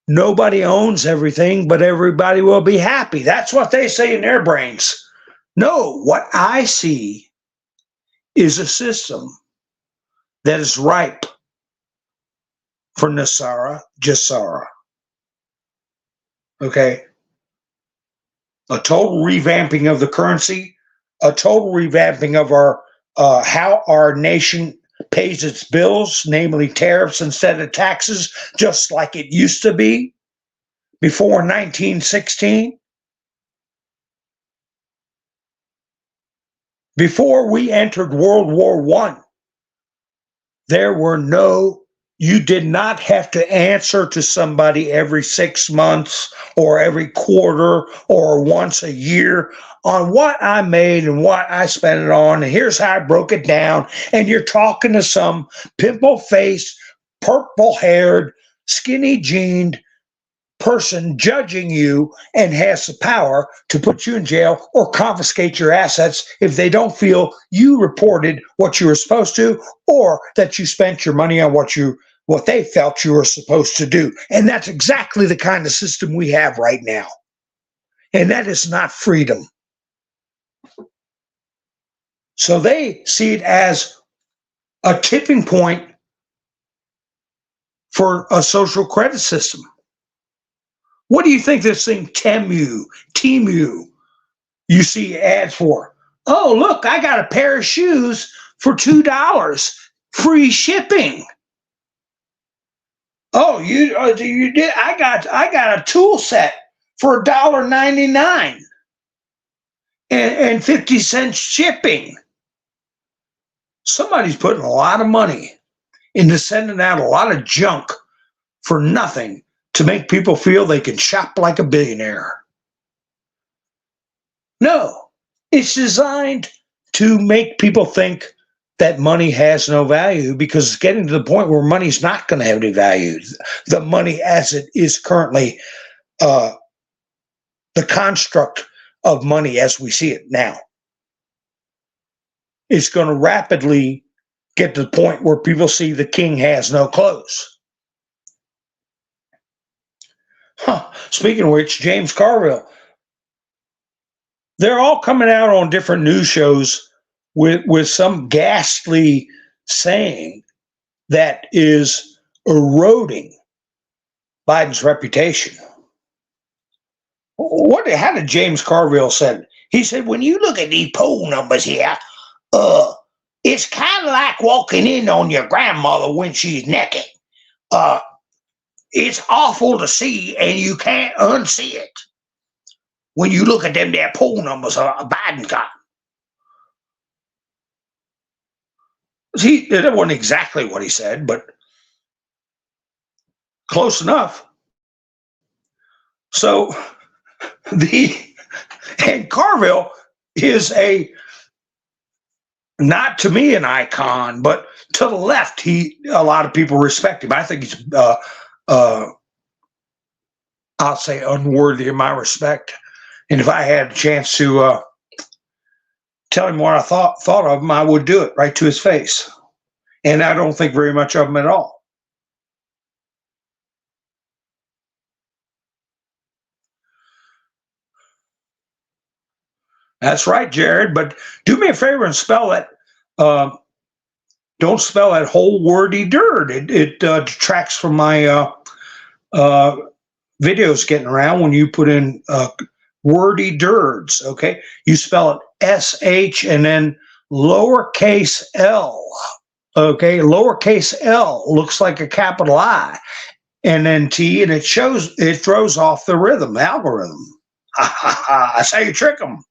Nobody owns everything, but everybody will be happy. That's what they say in their brains. No, what I see is a system that is ripe for Nasara Jassara. Okay? A total revamping of the currency, a total revamping of our how our nation pays its bills, namely tariffs instead of taxes, just like it used to be before 1916. Before we entered World War I, there were you did not have to answer to somebody every 6 months or every quarter or once a year on what I made and what I spent it on, and here's how I broke it down. And you're talking to some pimple-faced, purple-haired, skinny-jeaned person judging you and has the power to put you in jail or confiscate your assets if they don't feel you reported what you were supposed to, or that you spent your money on what they felt you were supposed to do. And that's exactly the kind of system we have right now. And that is not freedom. So they see it as a tipping point for a social credit system. What do you think this thing Temu, you see ads for? Oh, look, I got a pair of shoes for $2, free shipping. Oh, you did? I got a tool set for $1.99 and 50 cents shipping. Somebody's putting a lot of money into sending out a lot of junk for nothing to make people feel they can shop like a billionaire. No, it's designed to make people think that money has no value, because it's getting to the point where money's not going to have any value. The money as it is currently, the construct of money as we see it now, is going to rapidly get to the point where people see the king has no clothes. Speaking of which, James Carville, they're all coming out on different news shows with some ghastly saying that is eroding Biden's reputation. How did James Carville say? He said, when you look at these poll numbers here, it's kind of like walking in on your grandmother when she's naked. It's awful to see, and you can't unsee it when you look at them there poll numbers Biden got. That wasn't exactly what he said, but close enough. So and Carville is a not to me an icon, but to the left, a lot of people respect him. I think he's I'll say unworthy of my respect. And if I had a chance to tell him what I thought of him, I would do it right to his face. And I don't think very much of him at all. That's right, Jared. But do me a favor and spell that. Don't spell that whole wordy dirt. It detracts from my videos getting around when you put in wordy dirds. Okay, you spell it SH and then lowercase l. Okay, lowercase l looks like a capital I, and then T, and it throws off the rhythm algorithm. That's how you trick them.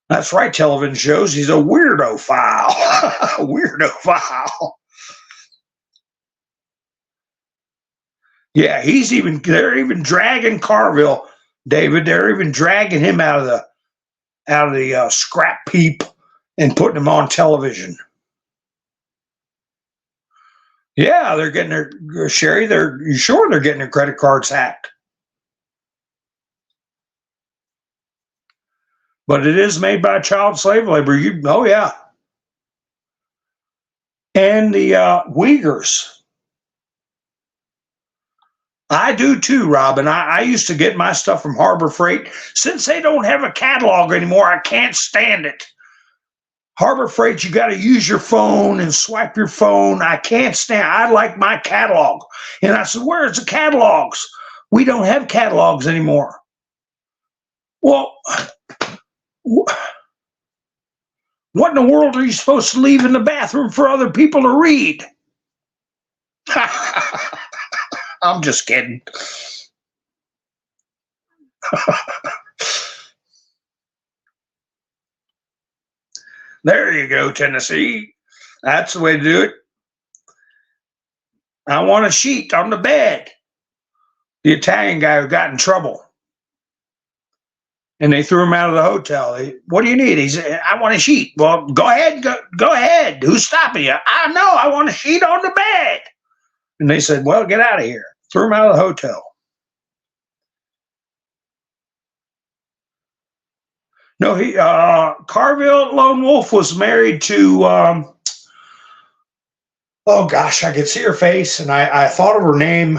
That's right, television shows. He's a weirdo file. Weirdo file. Yeah, they're even dragging Carville, David. They're even dragging him out of the scrap heap and putting him on television. Yeah, they're getting their Sherry. You sure they're getting their credit cards hacked? But it is made by child slave labor. Oh yeah, and the Uyghurs. I do too, Robin. I used to get my stuff from Harbor Freight. Since they don't have a catalog anymore, I can't stand it. Harbor Freight, you got to use your phone and swipe your phone. I can't stand. I like my catalog. And I said, "Where's the catalogs? We don't have catalogs anymore." Well, what in the world are you supposed to leave in the bathroom for other people to read? I'm just kidding. There you go, Tennessee. That's the way to do it. I want a sheet on the bed. The Italian guy who got in trouble. And they threw him out of the hotel. What do you need? He said, "I want a sheet." Well, go ahead. Go ahead. Who's stopping you? I know. I want a sheet on the bed. And they said, "Well, get out of here." Threw him out of the hotel. No, Carville Lone Wolf was married to, oh gosh, I could see her face and I thought of her name.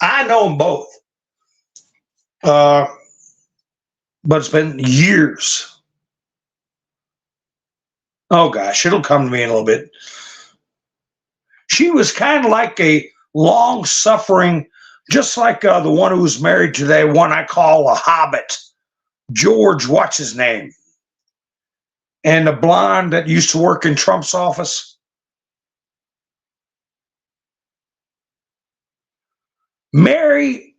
I know them both. But it's been years. Oh gosh, it'll come to me in a little bit. She was kind of like a long-suffering, just like the one who was married to the one I call a hobbit. George, what's his name? And the blonde that used to work in Trump's office. Mary.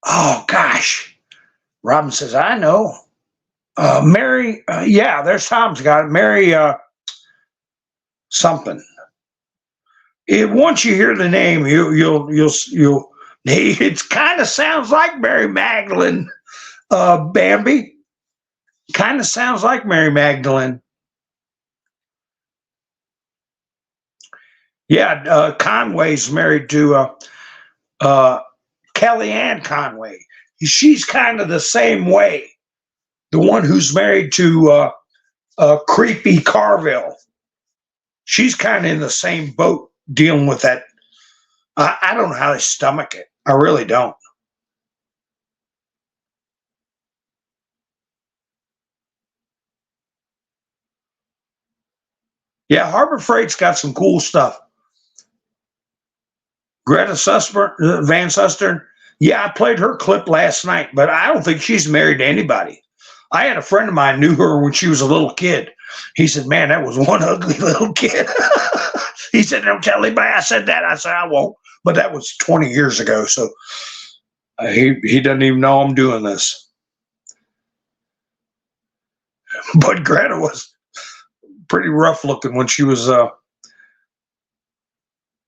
Oh gosh. Robin says, I know. Mary, yeah, there's Tom's got it. Mary something. Once you hear the name, you'll it kind of sounds like Mary Magdalene, Bambi. Kind of sounds like Mary Magdalene. Yeah, Conway's married to Kellyanne Conway. She's kind of the same way. The one who's married to creepy Carville. She's kind of in the same boat dealing with that. I don't know how they stomach it. I really don't. Yeah, Harbor Freight's got some cool stuff. Greta Van Susteren. Yeah, I played her clip last night, but I don't think she's married to anybody. I had a friend of mine knew her when she was a little kid. He said, "Man, that was one ugly little kid." He said, "Don't tell anybody I said that." I said, "I won't." But that was 20 years ago, so he doesn't even know I'm doing this. But Greta was pretty rough looking when she was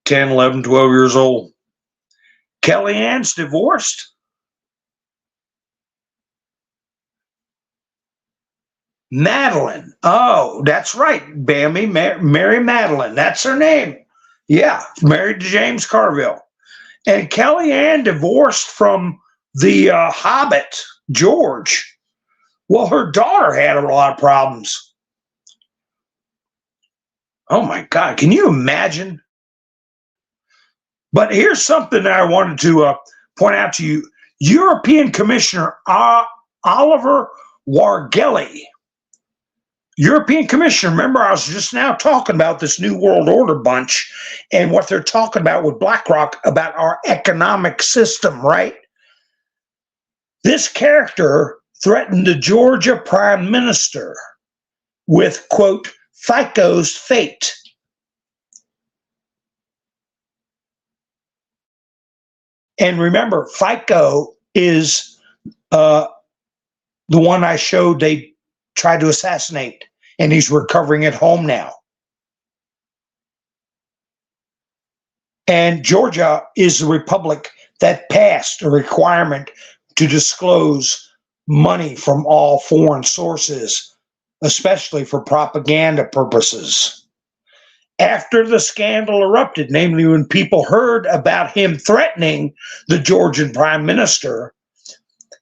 10, 11, 12 years old. Kellyanne's divorced? Madeline. Oh, that's right. Bambi, Mary Madeline. That's her name. Yeah, married to James Carville. And Kellyanne divorced from the Hobbit, George. Well, her daughter had a lot of problems. Oh my God, can you imagine? But here's something that I wanted to point out to you. European Commissioner Oliver Wargelli, European Commissioner, remember I was just now talking about this New World Order bunch and what they're talking about with BlackRock about our economic system, right? This character threatened the Georgia Prime Minister with, quote, FICO's fate. And remember, FICO is the one I showed they tried to assassinate, and he's recovering at home now. And Georgia is the republic that passed a requirement to disclose money from all foreign sources, especially for propaganda purposes. After the scandal erupted, namely when people heard about him threatening the Georgian prime minister,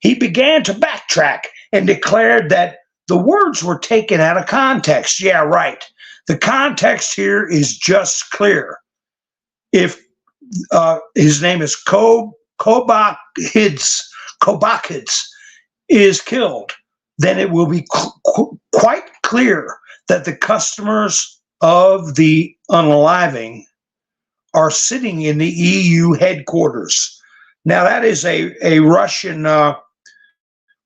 he began to backtrack and declared that the words were taken out of context. Yeah, right. The context here is just clear. If his name is Kobakids is killed, then it will be quite clear that the customers of the unaliving are sitting in the EU headquarters. Now, that is a Russian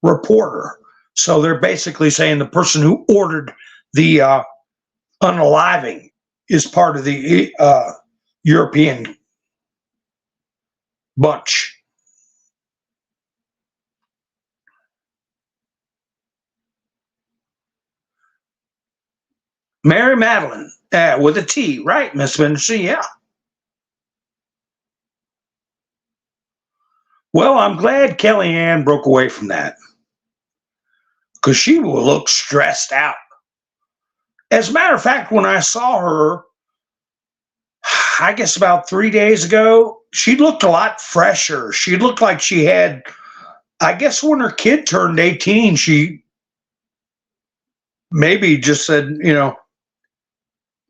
reporter. So they're basically saying the person who ordered the unaliving is part of the European bunch. Mary Madeline, with a T, right, Miss Vinci? Yeah. Well, I'm glad Kellyanne broke away from that, because she will look stressed out. As a matter of fact, when I saw her, I guess about 3 days ago, she looked a lot fresher. She looked like she had, I guess when her kid turned 18, she maybe just said, you know,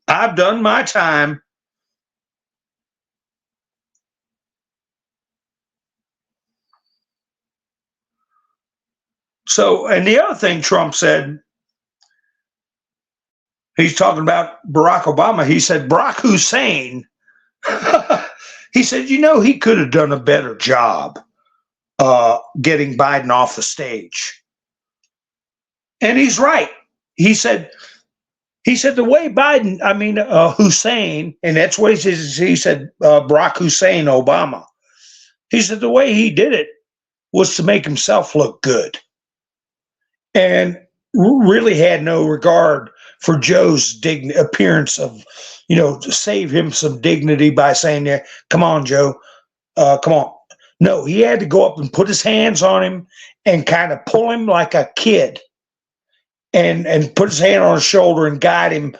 I've done my time. So, and the other thing Trump said, he's talking about Barack Obama. He said, Barack Hussein, he said, you know, he could have done a better job getting Biden off the stage. And he's right. He said the way Biden, Hussein, and that's what he said, Barack Hussein Obama. He said the way he did it was to make himself look good, and really had no regard for Joe's appearance of, to save him some dignity by saying, come on, Joe, come on. No, he had to go up and put his hands on him and kind of pull him like a kid, and put his hand on his shoulder and guide him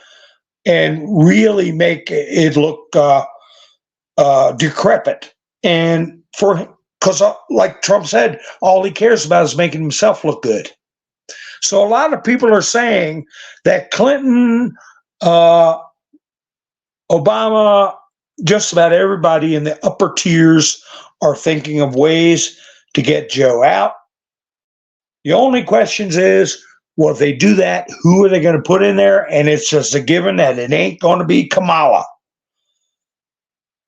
and really make it look decrepit. And because like Trump said, all he cares about is making himself look good. So a lot of people are saying that Clinton, Obama, just about everybody in the upper tiers are thinking of ways to get Joe out. The only question is, well, if they do that, who are they going to put in there? And it's just a given that it ain't going to be Kamala.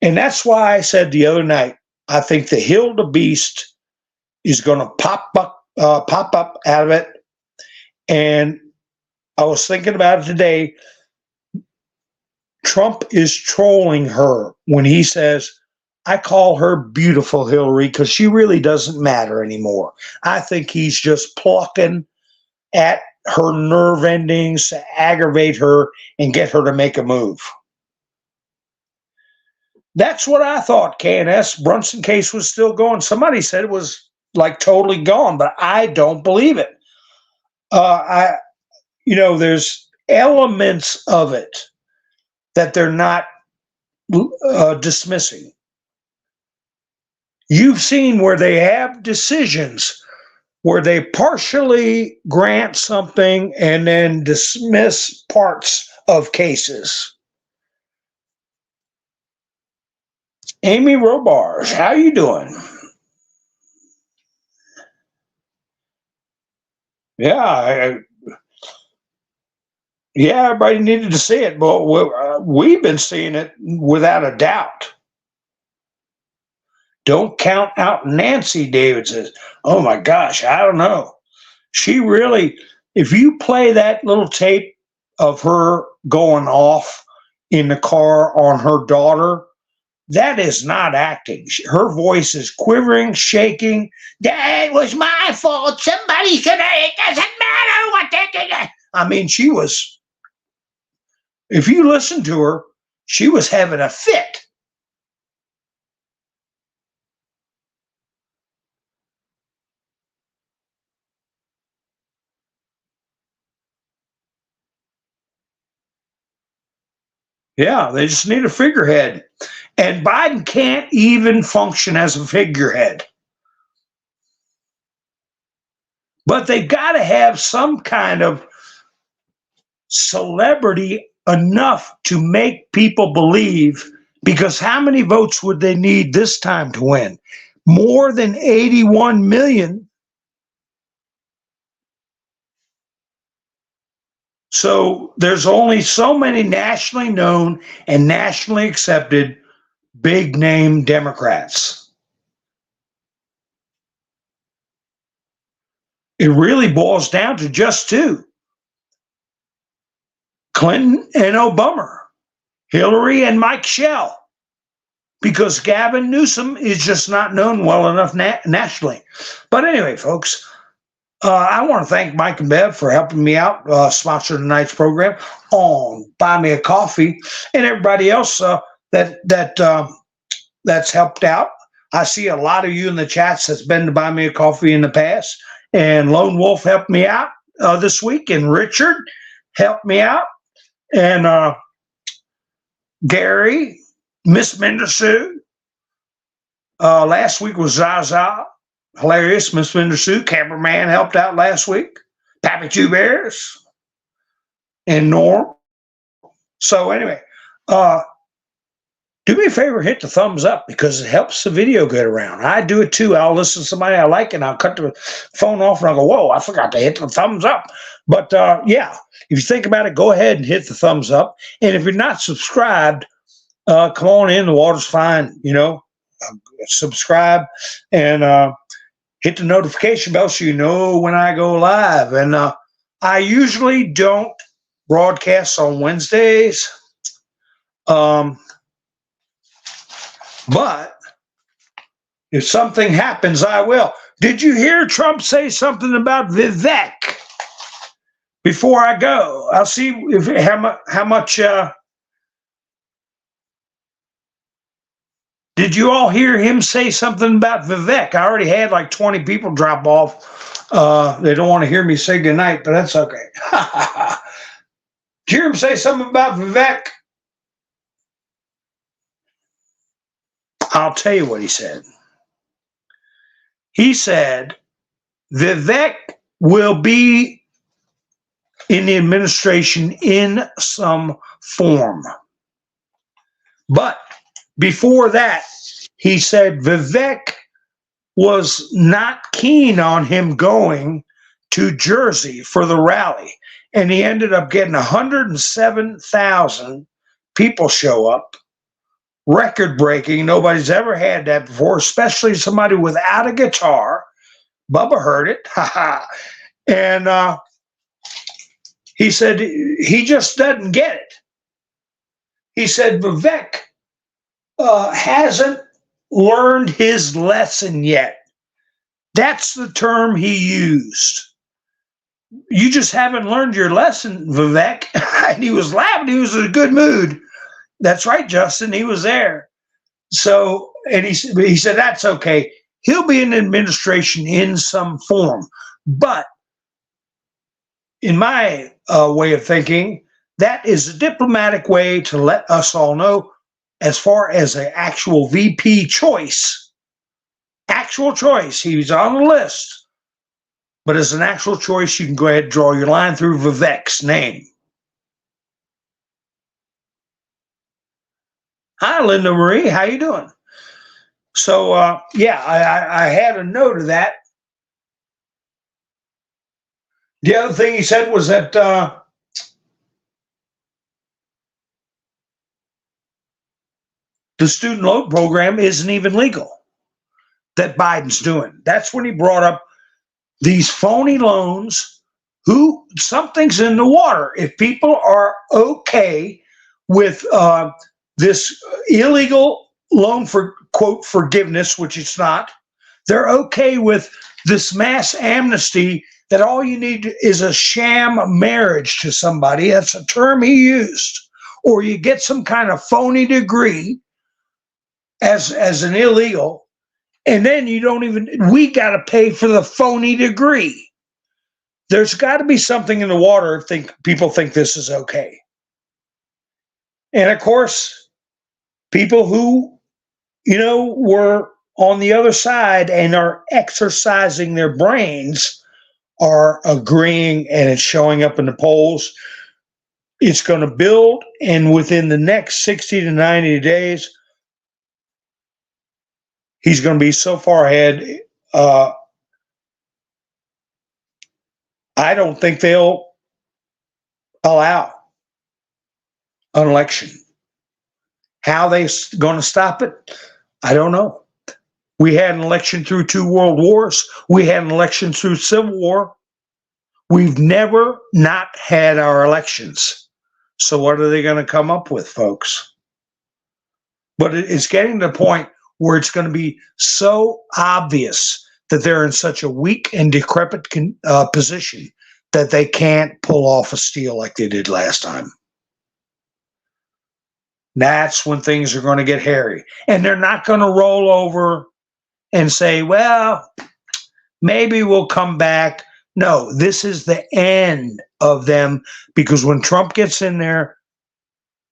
And that's why I said the other night, I think the Hildebeest is going to pop up out of it. And I was thinking about it today. Trump is trolling her when he says, I call her beautiful Hillary because she really doesn't matter anymore. I think he's just plucking at her nerve endings to aggravate her and get her to make a move. That's what I thought. KNS Brunson case was still going. Somebody said it was like totally gone, but I don't believe it. there's elements of it that they're not dismissing. You've seen where they have decisions where they partially grant something and then dismiss parts of cases. Amy Robars, how you doing? Yeah, yeah, everybody needed to see it, but we've been seeing it without a doubt. Don't count out Nancy, David says. Oh my gosh, I don't know. She really, if you play that little tape of her going off in the car on her daughter, that is not acting. Her voice is quivering, shaking. That was my fault. Somebody should have, it doesn't matter what they did. I mean, she was, if you listen to her, she was having a fit. Yeah, they just need a figurehead. And Biden can't even function as a figurehead. But they've got to have some kind of celebrity enough to make people believe, because how many votes would they need this time to win? More than 81 million. So there's only so many nationally known and nationally accepted big name Democrats. It really boils down to just two: Clinton and Obama, Hillary and Mike Shell, because Gavin Newsom is just not known well enough nationally. But anyway, folks, I want to thank Mike and Bev for helping me out, sponsor tonight's program on Buy Me a Coffee, and everybody else that's helped out. I see a lot of you in the chats that's been to Buy Me a Coffee in the past, and Lone Wolf helped me out this week, and Richard helped me out, and Gary, Miss Mendersu. Last week was Zaza. Hilarious. Miss Mendersu, cameraman, helped out last week. Pappy Two Bears and Norm. So anyway, do me a favor, hit the thumbs up, because it helps the video get around. I do it too. I'll listen to somebody I like and I'll cut the phone off and I'll go, whoa, I forgot to hit the thumbs up. But yeah, if you think about it, go ahead and hit the thumbs up. And if you're not subscribed, come on in. The water's fine. Subscribe and hit the notification bell so you know when I go live. And I usually don't broadcast on Wednesdays. But if something happens, I will. Did you hear Trump say something about Vivek? Before I go, I'll see how much. Did you all hear him say something about Vivek? I already had like 20 people drop off. They don't want to hear me say goodnight, but that's okay. Did you hear him say something about Vivek? I'll tell you what he said. He said Vivek will be in the administration in some form. But before that, he said Vivek was not keen on him going to Jersey for the rally. And he ended up getting 107,000 people show up. Record breaking. Nobody's ever had that before, especially somebody without a guitar. Bubba heard it. And he said he just doesn't get it. He said Vivek hasn't learned his lesson yet. That's the term he used. You just haven't learned your lesson, Vivek. And he was laughing. He was in a good mood. That's right, Justin. He was there. So, and he said, that's okay. He'll be in administration in some form. But in my way of thinking. That is a diplomatic way to let us all know, as far as an actual VP choice, he's on the list. But as an actual choice, you can go ahead and draw your line through Vivek's name. Hi, Linda Marie. How you doing? So, I had a note of that. The other thing he said was that the student loan program isn't even legal that Biden's doing. That's when he brought up these phony loans. Something's in the water. If people are okay with this illegal loan for, quote, forgiveness, which it's not, they're okay with this mass amnesty that all you need is a sham marriage to somebody. That's a term he used. Or you get some kind of phony degree as an illegal, and then we got to pay for the phony degree. There's got to be something in the water if people think this is okay. And of course, people who, were on the other side and are exercising their brains are agreeing, and it's showing up in the polls. It's going to build, and within the next 60 to 90 days, he's going to be so far ahead. I don't think they'll allow an election. How they going to stop it, I don't know. We had an election through 2 world wars. We had an election through Civil War. We've never not had our elections. So what are they going to come up with, folks? But it's getting to the point where it's going to be so obvious that they're in such a weak and decrepit position that they can't pull off a steal like they did last time. That's when things are going to get hairy. And they're not going to roll over and say, well, maybe we'll come back. No, this is the end of them, because when Trump gets in there,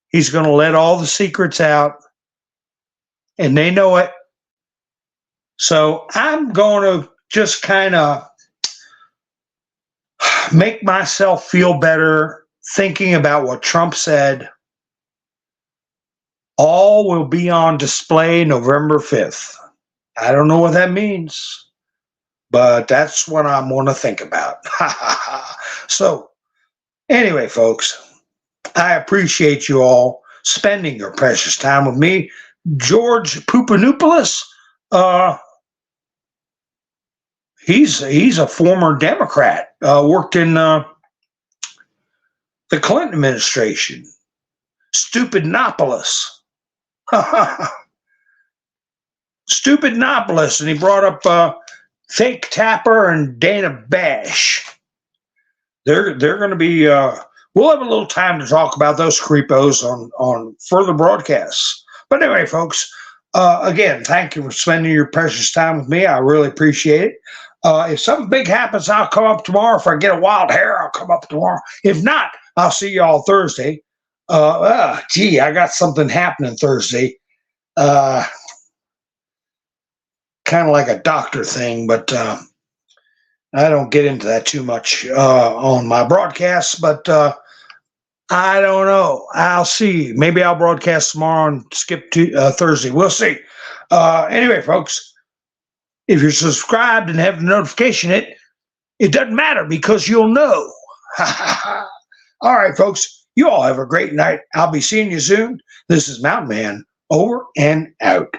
he's going to let all the secrets out, and they know it. So I'm going to just kind of make myself feel better thinking about what Trump said. All will be on display November 5th. I don't know what that means, but that's what I'm going to think about. So anyway, folks, I appreciate you all spending your precious time with me. George Poupanopoulos, he's a former Democrat, worked in the Clinton administration. Stupidnopolis. Stupidnopolis, and he brought up Fake Tapper and Dana Bash. They're going to be. We'll have a little time to talk about those creepos on further broadcasts. But anyway, folks, again, thank you for spending your precious time with me. I really appreciate it. If something big happens, I'll come up tomorrow. If I get a wild hair, I'll come up tomorrow. If not, I'll see you all Thursday. I got something happening Thursday. Kind of like a doctor thing, but I don't get into that too much on my broadcasts, but I don't know. I'll see. Maybe I'll broadcast tomorrow and skip to Thursday. We'll see. Anyway, folks, if you're subscribed and have the notification it doesn't matter, because you'll know. All right, folks, you all have a great night. I'll be seeing you soon. This is Mountain Man, over and out.